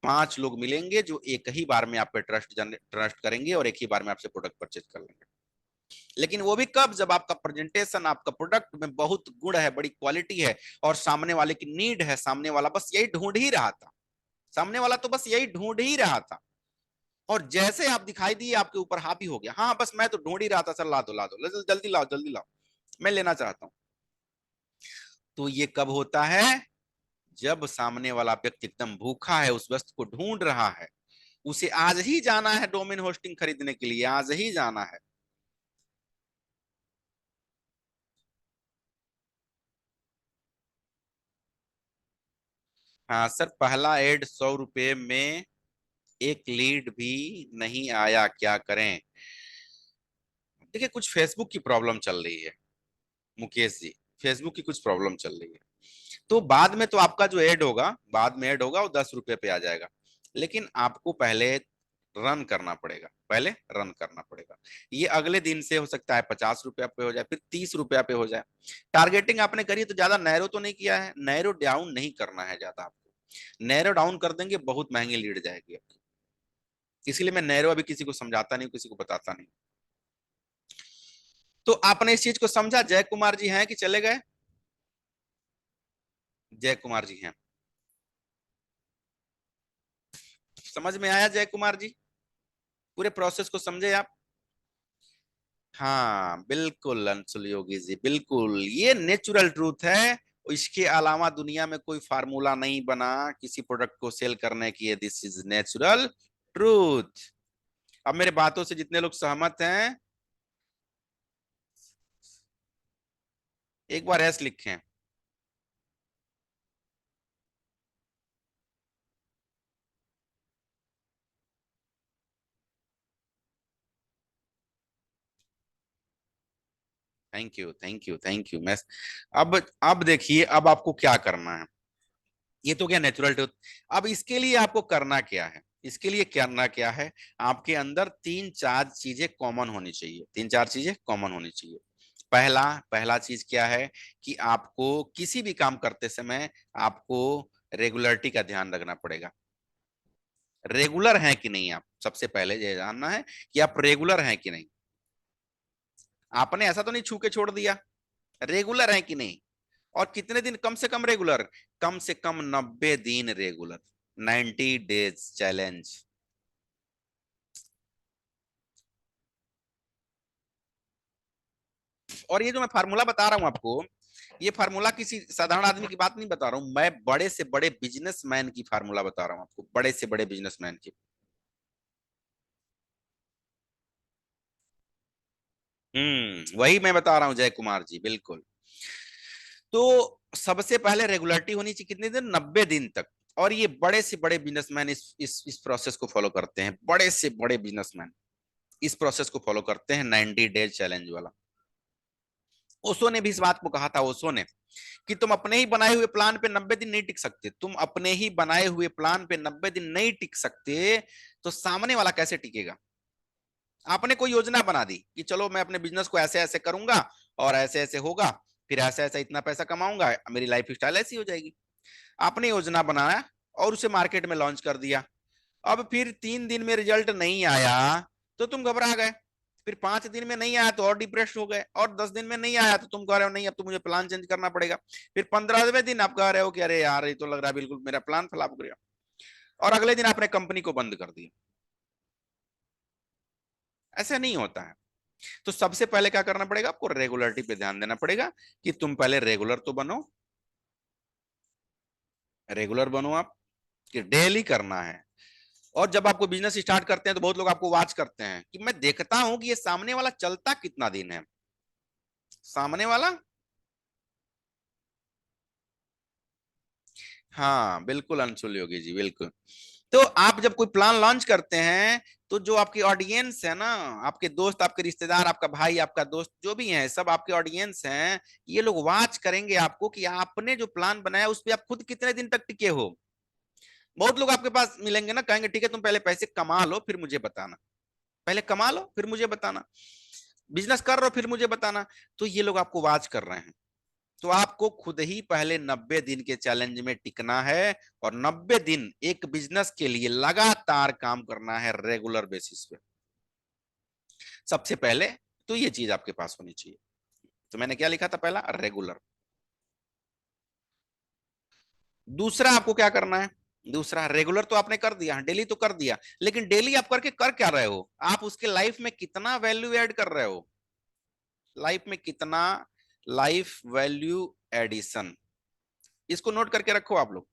5 लोग मिलेंगे जो एक ही बार में आप पे ट्रस्ट करेंगे और एक ही बार में आपसे प्रोडक्ट परचेज कर लेंगे। लेकिन वो भी कब, जब आपका प्रेजेंटेशन, आपका प्रोडक्ट में बहुत गुण है, बड़ी क्वालिटी है, और सामने वाले की नीड है, सामने वाला बस यही ढूंढ ही रहा था, सामने वाला तो बस यही ढूंढ ही रहा था, और जैसे आप दिखाई दिए आपके ऊपर हावी हो गया, हाँ बस मैं तो ढूंढ ही रहा था सर, ला दो ला दो, जल्दी लाओ जल्दी लाओ, मैं लेना चाहता हूं। तो ये कब होता है, जब सामने वाला व्यक्ति एकदम भूखा है, उस वस्तु को ढूंढ रहा है, उसे आज ही जाना है डोमेन होस्टिंग खरीदने के लिए, आज ही जाना है। हाँ सर, पहला एड 100 रुपए में एक लीड भी नहीं आया, क्या करें। देखिए, कुछ फेसबुक की प्रॉब्लम चल रही है मुकेश जी, फेसबुक की कुछ प्रॉब्लम चल रही है। तो बाद में तो आपका जो ऐड होगा, बाद में ऐड होगा, वो 10 रुपए पे आ जाएगा। लेकिन आपको पहले रन करना पड़ेगा, पहले रन करना पड़ेगा। ये अगले दिन से हो सकता है 50 रुपया पे हो जाए, फिर 30 रुपया पे हो जाए। टारगेटिंग आपने करी तो ज्यादा नैरो तो नहीं किया है, नैरो डाउन नहीं करना है ज्यादा आपको। नैरो डाउन कर देंगे बहुत महंगी लीड जाएगी आपकी। इसलिए मैं नैरो अभी किसी को समझाता नहीं, किसी को बताता नहीं। तो आपने इस चीज को समझा। जय कुमार जी हैं कि चले गए? जय कुमार जी हैं, समझ में आया जय कुमार जी? पूरे प्रोसेस को समझे आप? हाँ बिल्कुल अंशुल योगी जी, बिल्कुल ये नेचुरल ट्रूथ है। इसके अलावा दुनिया में कोई फार्मूला नहीं बना किसी प्रोडक्ट को सेल करने की, दिस इज नेचुरल ट्रूथ। अब मेरे बातों से जितने लोग सहमत हैं, एक बार एस लिखें। Thank you thank you thank you. मैं अब देखिए, अब आपको क्या करना है। ये तो क्या नेचुरल ट्रूथ। अब इसके लिए आपको करना क्या है, इसके लिए करना क्या है, आपके अंदर 3-4 चीजें कॉमन होनी चाहिए, 3-4 चीजें कॉमन होनी चाहिए। पहला पहला चीज क्या है, कि आपको किसी भी काम करते समय आपको रेगुलरिटी का ध्यान रखना पड़ेगा। रेगुलर हैं कि नहीं आप, सबसे पहले ये जानना है कि आप रेगुलर हैं कि नहीं। आपने ऐसा तो नहीं छू के छोड़ दिया, रेगुलर है कि नहीं। और कितने दिन कम से कम रेगुलर, कम से कम 90 दिन रेगुलर, 90 डेज चैलेंज। और ये जो मैं फार्मूला बता रहा हूं आपको, ये फार्मूला किसी साधारण आदमी की बात नहीं बता रहा हूं, मैं बड़े से बड़े बिजनेसमैन की फार्मूला बता रहा हूं आपको, बड़े से बड़े बिजनेसमैन की। वही मैं बता रहा हूँ जय कुमार जी, बिल्कुल। तो सबसे पहले रेगुलरिटी होनी चाहिए, कितने दिन, 90 दिन तक। और ये बड़े से बड़े बिजनेसमैन इस प्रोसेस को फॉलो करते हैं, बड़े से बड़े बिजनेसमैन इस प्रोसेस को फॉलो करते हैं, 90 डेज चैलेंज वाला। ओशो ने भी इस बात को कहा था, ओशो ने, कि तुम अपने ही बनाए हुए प्लान पे 90 दिन नहीं टिक सकते, तुम अपने ही बनाए हुए प्लान पे 90 दिन नहीं टिक सकते, तो सामने वाला कैसे टिकेगा। आपने कोई योजना बना दी कि चलो मैं अपने बिजनेस को ऐसे ऐसे करूंगा, और ऐसे ऐसे होगा, फिर ऐसा ऐसा इतना पैसा कमाऊंगा, मेरी लाइफ स्टाइल ऐसी हो जाएगी। आपने योजना बनाया और उसे मार्केट में लॉन्च कर दिया। अब फिर 3 दिन में रिजल्ट नहीं आया तो तुम घबरा गए, फिर 5 दिन में नहीं आया तो और डिप्रेस हो गए, और 10 दिन में नहीं आया तो तुम कह रहे हो नहीं अब तो मुझे प्लान चेंज करना पड़ेगा। फिर 15वें दिन आप कह रहे हो कि अरे यार ये तो लग रहा है बिल्कुल मेरा प्लान फ्लॉप हो गया, और अगले दिन आपने कंपनी को बंद कर दिया। ऐसा नहीं होता है। तो सबसे पहले क्या करना पड़ेगा, आपको रेगुलरिटी पे ध्यान देना पड़ेगा कि तुम पहले रेगुलर तो बनो, रेगुलर बनो आप, कि डेली करना है। और जब आपको बिजनेस स्टार्ट करते हैं तो बहुत लोग आपको वॉच करते हैं कि मैं देखता हूं कि ये सामने वाला चलता कितना दिन है, सामने वाला। हाँ बिल्कुल अंशुल योगी जी, बिल्कुल। तो आप जब कोई प्लान लॉन्च करते हैं तो जो आपकी ऑडियंस है ना, आपके दोस्त, आपके रिश्तेदार, आपका भाई, आपका दोस्त, जो भी है सब आपके ऑडियंस हैं, ये लोग वॉच करेंगे आपको कि आपने जो प्लान बनाया उस पर आप खुद कितने दिन तक टिके हो। बहुत लोग आपके पास मिलेंगे ना, कहेंगे ठीक है तुम पहले पैसे कमा लो फिर मुझे बताना, पहले कमा लो फिर मुझे बताना, बिजनेस कर रहे हो फिर मुझे बताना। तो ये लोग आपको वॉच कर रहे हैं। तो आपको खुद ही पहले 90 दिन के चैलेंज में टिकना है, और 90 दिन एक बिजनेस के लिए लगातार काम करना है रेगुलर बेसिस पे। सबसे पहले तो ये चीज आपके पास होनी चाहिए। तो मैंने क्या लिखा था, पहला रेगुलर। दूसरा आपको क्या करना है, दूसरा रेगुलर तो आपने कर दिया, डेली तो कर दिया, लेकिन डेली आप करके कर क्या रहे हो, आप उसके लाइफ में कितना वैल्यू ऐड कर रहे हो, लाइफ में कितना, लाइफ वैल्यू एडिशन, इसको नोट करके रखो आप लोग।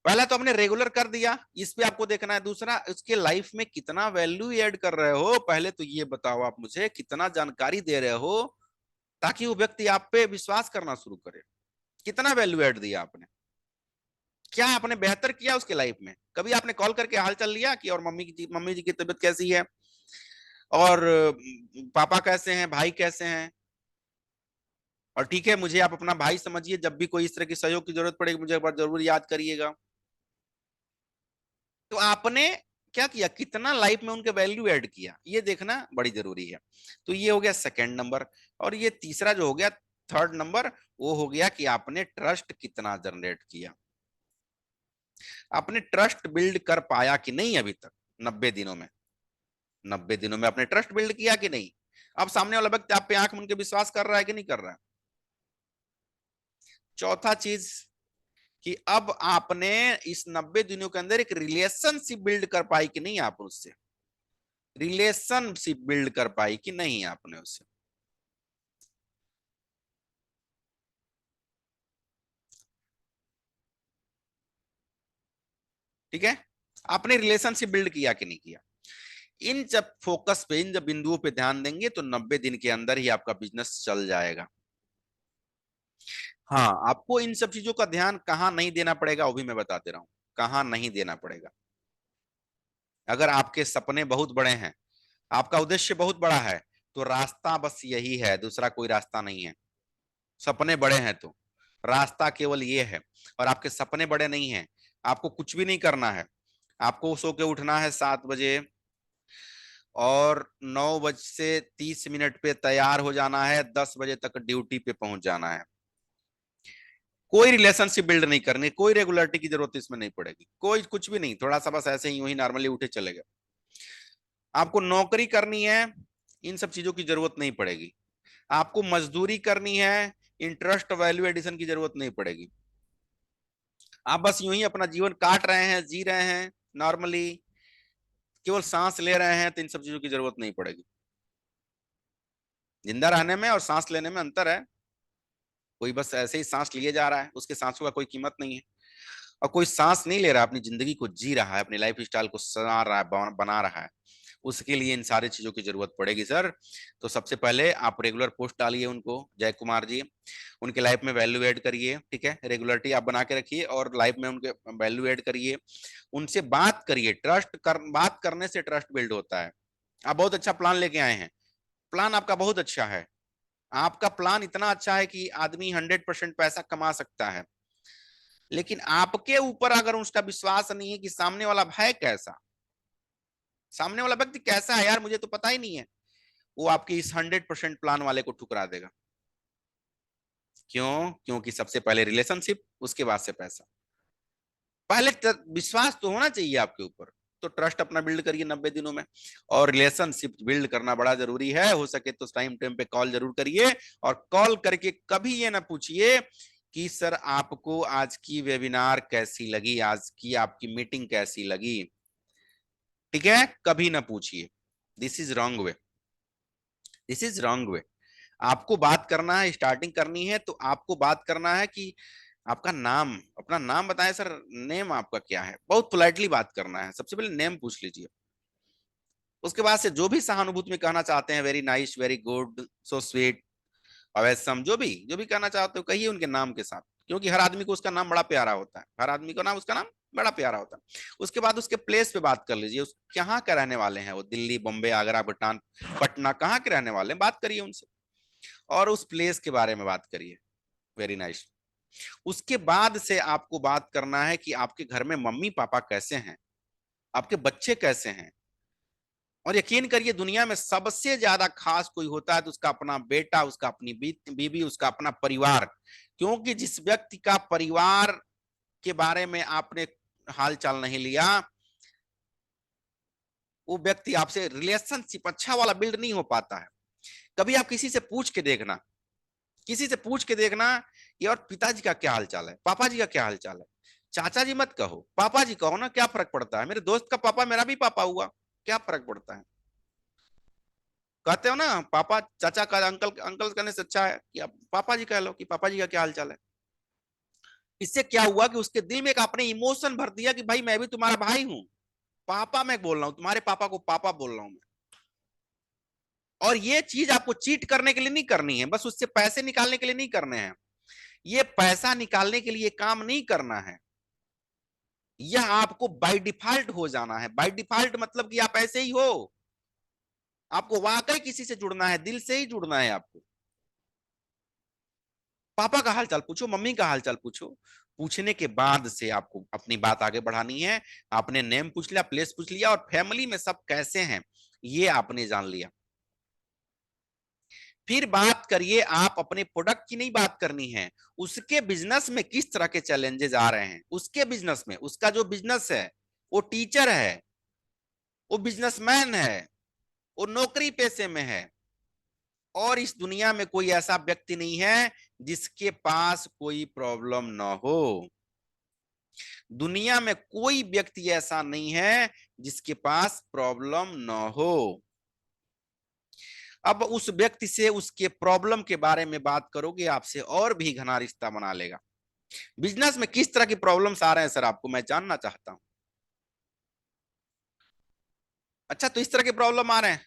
पहला तो हमने रेगुलर कर दिया, इस पे आपको देखना है। दूसरा, उसके लाइफ में कितना वैल्यू ऐड कर रहे हो, पहले तो ये बताओ आप मुझे, कितना जानकारी दे रहे हो ताकि वो व्यक्ति आप पे विश्वास करना शुरू करे। कितना वैल्यू ऐड दिया आपने, क्या आपने बेहतर किया उसके लाइफ में, कभी आपने कॉल करके हाल चाल लिया कि और मम्मी जी की तबीयत कैसी है, और पापा कैसे हैं, भाई कैसे हैं। और ठीक है, मुझे आप अपना भाई समझिए, जब भी कोई इस तरह की सहयोग की जरूरत पड़ेगी मुझे एक बार जरूर याद करिएगा। तो आपने क्या किया, कितना लाइफ में उनके वैल्यू ऐड किया, ये देखना बड़ी जरूरी है। तो ये हो गया सेकंड नंबर। और ये तीसरा जो हो गया, थर्ड नंबर, वो हो गया कि आपने ट्रस्ट कितना जनरेट किया, आपने ट्रस्ट बिल्ड कर पाया कि नहीं अभी तक 90 दिनों में, 90 दिनों में आपने ट्रस्ट बिल्ड किया कि नहीं। अब सामने वाला व्यक्ति आप पे आंख मूंद के विश्वास कर रहा है कि नहीं कर रहा है। चौथा चीज, कि अब आपने इस 90 दिनों के अंदर एक रिलेशनशिप बिल्ड कर पाई कि नहीं, आप उससे रिलेशनशिप बिल्ड कर पाई कि नहीं आपने उससे। ठीक है, आपने रिलेशनशिप बिल्ड किया कि नहीं किया। इन जब फोकस पे, इन जब बिंदुओं पे ध्यान देंगे तो 90 दिन के अंदर ही आपका बिजनेस चल जाएगा। हाँ, आपको इन सब चीजों का ध्यान कहाँ नहीं देना पड़ेगा वो भी मैं बता दे रहा हूँ, कहाँ नहीं देना पड़ेगा। अगर आपके सपने बहुत बड़े हैं, आपका उद्देश्य बहुत बड़ा है, तो रास्ता बस यही है, दूसरा कोई रास्ता नहीं है। सपने बड़े हैं तो रास्ता केवल ये है। और आपके सपने बड़े नहीं हैं, आपको कुछ भी नहीं करना है। आपको सो के उठना है 7 बजे, और 9 बज से 30 मिनट पे तैयार हो जाना है, 10 बजे तक ड्यूटी पे पहुंच जाना है। कोई रिलेशनशिप बिल्ड नहीं करनी, कोई रेगुलरिटी की जरूरत इसमें नहीं पड़ेगी, कोई कुछ भी नहीं, थोड़ा सा बस ऐसे ही वही नॉर्मली उठे चले गए। आपको नौकरी करनी है, इन सब चीजों की जरूरत नहीं पड़ेगी। आपको मजदूरी करनी है, इंटरेस्ट वैल्यू एडिशन की जरूरत नहीं पड़ेगी। आप बस यूं ही अपना जीवन काट रहे हैं, जी रहे हैं नॉर्मली, केवल सांस ले रहे हैं, तो इन सब चीजों की जरूरत नहीं पड़ेगी। जिंदा रहने में और सांस लेने में अंतर है। कोई बस ऐसे ही सांस लिए जा रहा है, उसके सांसों का कोई कीमत नहीं है। और कोई सांस नहीं ले रहा है, अपनी जिंदगी को जी रहा है, अपनी लाइफ स्टाइल को सजा रहा है, बना रहा है, उसके लिए इन सारी चीजों की जरूरत पड़ेगी सर। तो सबसे पहले आप रेगुलर पोस्ट डालिए उनको, जय कुमार जी, उनके लाइफ में वैल्यू ऐड करिए। ठीक है, रेगुलरिटी आप बना के रखिए और लाइफ में उनके वैल्यू ऐड करिए। उनसे बात करिए, बात करने से ट्रस्ट बिल्ड होता है। आप बहुत अच्छा प्लान लेके आए हैं, प्लान आपका बहुत अच्छा है, आपका प्लान इतना अच्छा है कि आदमी 100% पैसा कमा सकता है, लेकिन आपके ऊपर अगर उसका विश्वास नहीं है कि सामने वाला है कैसा, सामने वाला व्यक्ति कैसा है यार मुझे तो पता ही नहीं है, वो आपके इस 100% प्लान वाले को ठुकरा देगा। क्यों? क्योंकि सबसे पहले रिलेशनशिप, उसके बाद से पैसा। पहले विश्वास तो होना चाहिए आपके ऊपर। तो ट्रस्ट अपना बिल्ड करिए 90 दिनों में। और रिलेशनशिप बिल्ड करना बड़ा जरूरी है। हो सके तो टाइम टाइम पे कॉल जरूर करिए। और कॉल करके कभी ये ना पूछिए कि सर आपको आज की वेबिनार कैसी लगी, आज की आपकी मीटिंग कैसी लगी। ठीक है, कभी ना पूछिए। This is wrong way, this is wrong way. आपको बात करना है, स्टार्टिंग करनी है तो आपको बात करना है कि आपका नाम, अपना नाम बताएं सर, नेम आपका क्या है। बहुत पोलाइटली बात करना है, सबसे पहले नेम पूछ लीजिए। उसके बाद से जो भी सहानुभूति में कहना चाहते हैं, very nice, very good, so sweet, awesome, जो भी कहना चाहते हो कहिए उनके नाम के साथ। क्योंकि हर आदमी को उसका नाम बड़ा प्यारा होता है, हर आदमी को नाम, उसका नाम बड़ा प्यारा होता है। उसके बाद उसके प्लेस पे बात कर लीजिए, उस कहाँ का रहने वाले हैं वो, दिल्ली, बॉम्बे, आगरा, भूटान, पटना, कहाँ के रहने वाले हैं, बात करिए उनसे। और उस प्लेस के बारे में बात करिए। Very nice. उसके बाद से आपको बात करना है कि आपके घर में मम्मी पापा कैसे हैं, आपके बच्चे कैसे हैं। और यकीन करिए, दुनिया में सबसे ज्यादा खास कोई होता है तो उसका अपना बेटा, उसका अपनी बीवी, उसका अपना परिवार। क्योंकि जिस व्यक्ति का परिवार के बारे में आपने हाल चाल नहीं लिया, वो व्यक्ति आपसे रिलेशनशिप अच्छा वाला बिल्ड नहीं हो पाता है। कभी आप किसी से पूछ के देखना, किसी से पूछ के देखना कि और पिताजी का क्या हाल चाल है, पापा जी का क्या हाल चाल है। चाचा जी मत कहो, पापा जी कहो ना, क्या फर्क पड़ता है, मेरे दोस्त का पापा मेरा भी पापा हुआ, क्या फर्क पड़ता है। कहते हो ना, पापा चाचा का अंकल, अंकल कहने से अच्छा है कि आप पापा जी कह लो कि पापा जी का क्या हाल चाल है। इससे क्या हुआ कि उसके दिल में एक आपने इमोशन भर दिया कि भाई मैं भी तुम्हारा भाई हूं। पापा मैं बोल रहा हूं, तुम्हारे पापा को पापा बोल रहा हूं मैं। और ये चीज आपको चीट करने के लिए नहीं करनी है, बस उससे पैसे निकालने के लिए नहीं करने हैं। ये पैसा निकालने के लिए काम नहीं करना है। यह आपको बाय डिफॉल्ट हो जाना है। बाय डिफॉल्ट मतलब कि आप ऐसे ही हो। आपको वाकई किसी से जुड़ना है, दिल से ही जुड़ना है आपको। पापा का हालचाल पूछो, मम्मी का हालचाल पूछो। पूछने के बाद से आपको अपनी बात आगे बढ़ानी है। आपने नेम पूछ लिया, प्लेस पूछ लिया, और फैमिली में सब कैसे हैं ये आपने जान लिया। फिर बात करिए, आप अपने प्रोडक्ट की नहीं बात करनी है, उसके बिजनेस में किस तरह के चैलेंजेस आ रहे हैं। उसके बिजनेस में, उसका जो बिजनेस है, वो टीचर है, वो बिजनेसमैन है, वो नौकरी पेशे में है। और इस दुनिया में कोई ऐसा व्यक्ति नहीं है जिसके पास कोई प्रॉब्लम ना हो। दुनिया में कोई व्यक्ति ऐसा नहीं है जिसके पास प्रॉब्लम ना हो। अब उस व्यक्ति से उसके प्रॉब्लम के बारे में बात करोगे, आपसे और भी घना रिश्ता बना लेगा। बिजनेस में किस तरह की प्रॉब्लम्स आ रहे हैं सर आपको, मैं जानना चाहता हूं। अच्छा, तो इस तरह के प्रॉब्लम आ रहे हैं।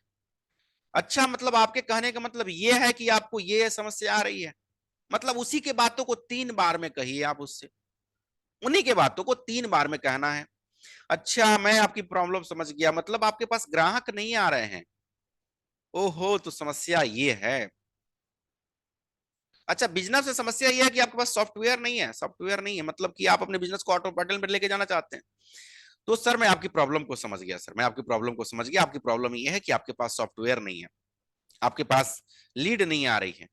अच्छा, मतलब आपके कहने का मतलब ये है कि आपको ये समस्या आ रही है। मतलब उसी के बातों को 3 बार में कहिए आप उससे, उन्हीं के बातों को 3 बार में कहना है। अच्छा, मैं आपकी प्रॉब्लम समझ गया, मतलब आपके पास ग्राहक नहीं आ रहे हैं। ओहो, तो समस्या ये है। अच्छा, बिजनेस में समस्या ये है कि आपके पास सॉफ्टवेयर नहीं है। सॉफ्टवेयर नहीं है मतलब कि आप अपने बिजनेस को ऑटो पायलट में लेके जाना चाहते हैं। तो सर मैं आपकी प्रॉब्लम को समझ गया, सर मैं आपकी प्रॉब्लम को समझ गया। आपकी प्रॉब्लम ये है कि आपके पास सॉफ्टवेयर नहीं है, आपके पास लीड नहीं आ रही है,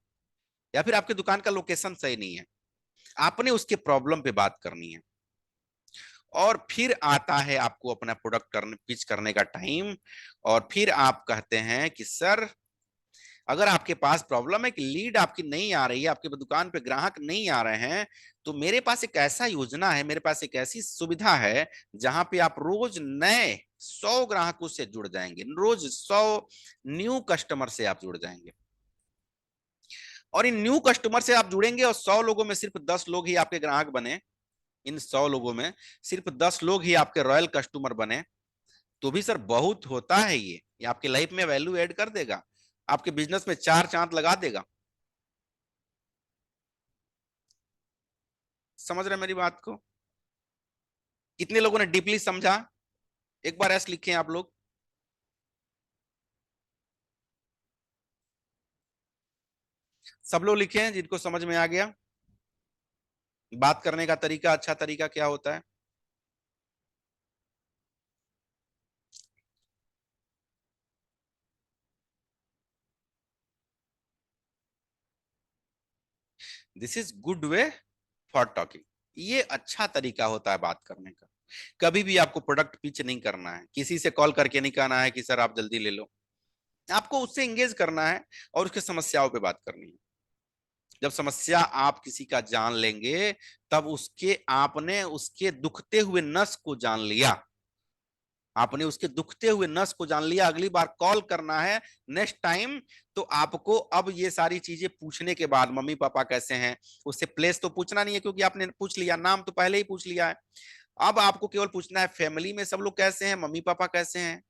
या फिर आपकी दुकान का लोकेशन सही नहीं है। आपने उसके प्रॉब्लम पे बात करनी है। और फिर आता है आपको अपना प्रोडक्ट करने, पिच करने का टाइम। और फिर आप कहते हैं कि सर, अगर आपके पास प्रॉब्लम है कि लीड आपकी नहीं आ रही है, आपके दुकान पे ग्राहक नहीं आ रहे हैं, तो मेरे पास एक ऐसा योजना है, मेरे पास एक ऐसी सुविधा है जहां पे आप रोज नए 100 ग्राहकों से जुड़ जाएंगे, रोज 100 न्यू कस्टमर से आप जुड़ जाएंगे। और इन न्यू कस्टमर से आप जुड़ेंगे और 100 लोगों में सिर्फ 10 लोग ही आपके ग्राहक बने, इन 100 लोगों में सिर्फ 10 लोग ही आपके रॉयल कस्टमर बने, तो भी सर बहुत होता है। ये आपके लाइफ में वैल्यू ऐड कर देगा, आपके बिजनेस में 4 चांद लगा देगा। समझ रहे हैं मेरी बात को? कितने लोगों ने डीपली समझा? एक बार ऐसे लिखें आप लोग। सब लोग लिखे हैं जिनको समझ में आ गया बात करने का तरीका, अच्छा तरीका क्या होता है। This is good way for talking. ये अच्छा तरीका होता है बात करने का। कभी भी आपको प्रोडक्ट पिच नहीं करना है, किसी से कॉल करके नहीं कहना है कि सर आप जल्दी ले लो। आपको उससे एंगेज करना है और उसके समस्याओं पे बात करनी है। जब समस्या आप किसी का जान लेंगे, तब उसके आपने उसके दुखते हुए नस को जान लिया। आपने उसके दुखते हुए नस को जान लिया। अगली बार कॉल करना है नेक्स्ट टाइम, तो आपको अब ये सारी चीजें पूछने के बाद, मम्मी पापा कैसे हैं, उससे प्लेस तो पूछना नहीं है क्योंकि आपने पूछ लिया, नाम तो पहले ही पूछ लिया है। अब आपको केवल पूछना है फैमिली में सब लोग कैसे हैं, मम्मी पापा कैसे हैं,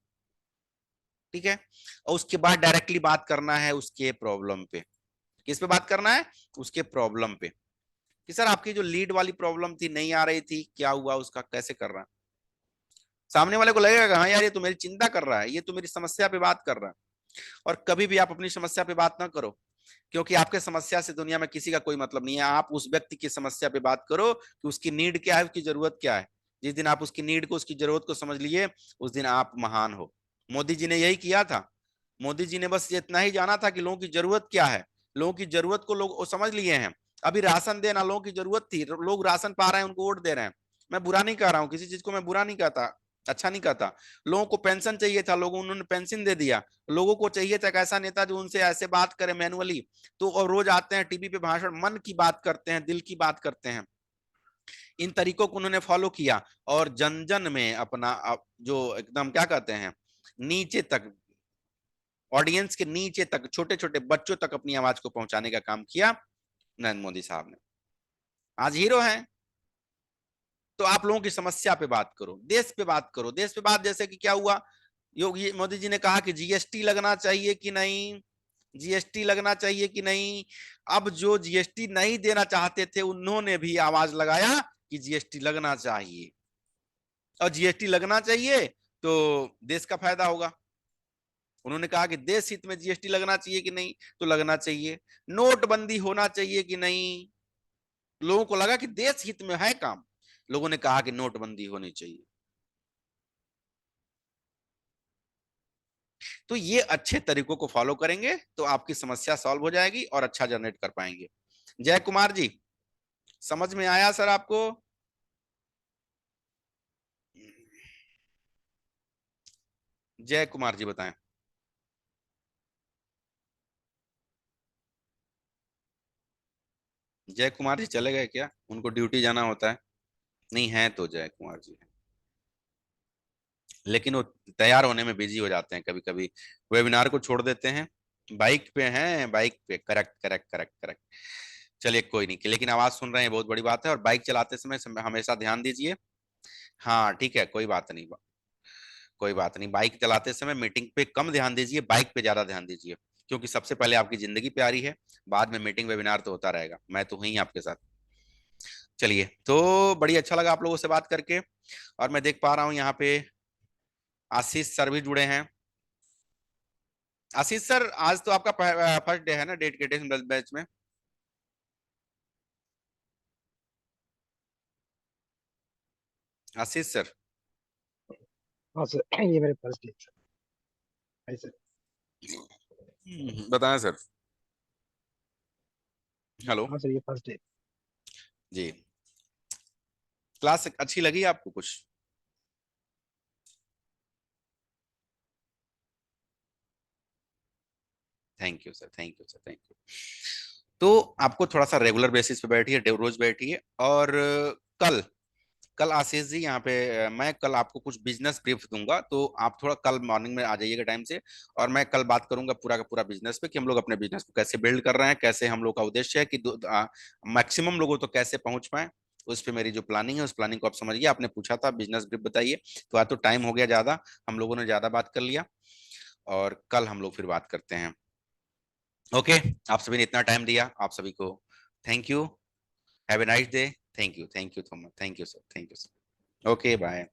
ठीक है। और उसके बाद डायरेक्टली बात करना है उसके प्रॉब्लम पे। किस पे बात करना है? उसके प्रॉब्लम पे, कि सर आपकी जो लीड वाली प्रॉब्लम थी नहीं आ रही थी, क्या हुआ उसका, कैसे कर रहा है। सामने वाले को लगेगा हाँ यार ये तो मेरी चिंता कर रहा है, ये तो मेरी समस्या पे बात कर रहा है। और कभी भी आप अपनी समस्या पे बात ना करो, क्योंकि आपके समस्या से दुनिया में किसी का कोई मतलब नहीं है। आप उस व्यक्ति की समस्या पे बात करो कि उसकी नीड क्या है, उसकी जरूरत क्या है। जिस दिन आप उसकी नीड को, उसकी जरूरत को समझ लिए, उस दिन आप महान हो। मोदी जी ने यही किया था। मोदी जी ने बस इतना ही जाना था कि लोगों की जरूरत क्या है, लोगों की जरूरत को लोग समझ लिए हैं। अभी राशन देना लोगों की जरूरत थी, लोग राशन पा रहे हैं, उनको वोट दे रहे हैं। मैं बुरा नहीं कह रहा हूँ, किसी चीज को मैं बुरा नहीं कहता, अच्छा नहीं कहता। लोगों को पेंशन चाहिए था, लोगों उन्होंने पेंशन दे दिया। लोगों को चाहिए था एक ऐसा नेता जो उनसे ऐसे बात करे मैनुअली, तो और रोज आते हैं टीवी पे भाषण, मन की बात करते हैं, दिल की बात करते हैं। इन तरीकों को उन्होंने फॉलो किया और जन जन में अपना जो एकदम क्या कहते हैं, नीचे तक, ऑडियंस के नीचे तक, छोटे छोटे बच्चों तक अपनी आवाज को पहुंचाने का काम किया नरेंद्र मोदी साहब ने। आज हीरो हैं। तो आप लोगों की समस्या पे बात करो, देश पे बात करो। देश पे बात जैसे कि क्या हुआ, योगी मोदी जी ने कहा कि जीएसटी लगना चाहिए कि नहीं, जीएसटी लगना चाहिए कि नहीं। अब जो जीएसटी नहीं देना चाहते थे उन्होंने भी आवाज लगाया कि जीएसटी लगना चाहिए, और जीएसटी लगना चाहिए तो देश का फायदा होगा। उन्होंने कहा कि देश हित में जीएसटी लगना चाहिए कि नहीं, तो लगना चाहिए। नोटबंदी होना चाहिए कि नहीं, लोगों को लगा कि देश हित में है काम, लोगों ने कहा कि नोटबंदी होनी चाहिए। तो ये अच्छे तरीकों को फॉलो करेंगे तो आपकी समस्या सॉल्व हो जाएगी और अच्छा जनरेट कर पाएंगे। जय कुमार जी, समझ में आया सर आपको? जय कुमार जी बताएं। जय कुमार जी चले गए क्या? उनको ड्यूटी जाना होता है। नहीं है तो जय कुमार जी है, लेकिन वो तैयार होने में बिजी हो जाते हैं कभी कभी, वेबिनार को छोड़ देते हैं। बाइक पे हैं, बाइक पे, करेक्ट करेक्ट करेक्ट करेक्ट। चलिए कोई नहीं, लेकिन आवाज सुन रहे हैं बहुत बड़ी बात है। और बाइक चलाते समय हमेशा ध्यान दीजिए। हाँ ठीक है, कोई बात नहीं, कोई बात नहीं। बाइक चलाते समय मीटिंग पे कम ध्यान दीजिए, बाइक पे ज्यादा ध्यान दीजिए, क्योंकि सबसे पहले आपकी जिंदगी प्यारी है, बाद में मीटिंग वेबिनार तो होता रहेगा, मैं तो वही आपके साथ। चलिए, तो बड़ी अच्छा लगा आप लोगों से बात करके। और मैं देख पा रहा हूँ यहाँ पे आशीष सर भी जुड़े हैं। आशीष सर, आज तो आपका फर्स्ट डे है ना डेडिकेटेड बैच में? आशीष सर। हाँ सर, ये मेरे फर्स्ट डे है सर। बताएं सर। हेलो। हाँ सर, ये फर्स्ट डे। जी, क्लास अच्छी लगी आपको कुछ? Thank you sir, thank you sir, thank you. तो आपको थोड़ा सा रेगुलर बेसिस पे बैठिए, रोज बैठिए। और कल, कल आशीष जी यहाँ पे मैं कल आपको कुछ बिजनेस ब्रीफ दूंगा, तो आप थोड़ा कल मॉर्निंग में आ जाइएगा टाइम से। और मैं कल बात करूंगा पूरा का पूरा बिजनेस पे, कि हम लोग अपने बिजनेस को कैसे बिल्ड कर रहे हैं, कैसे हम लोग का उद्देश्य है कि मैक्सिमम लोगों तो कैसे पहुंच पाए। उस पे मेरी जो प्लानिंग है, उस प्लानिंग को आप समझिए। आपने पूछा था बिजनेस ब्रीफ बताइए, तो आज तो टाइम हो गया ज्यादा, हम लोगों ने ज्यादा बात कर लिया। और कल हम लोग फिर बात करते हैं। ओके, आप सभी ने इतना टाइम दिया, आप सभी को thank you. Have a nice day. Thank you, thank you so much, thank you sir, thank you sir. Okay bye.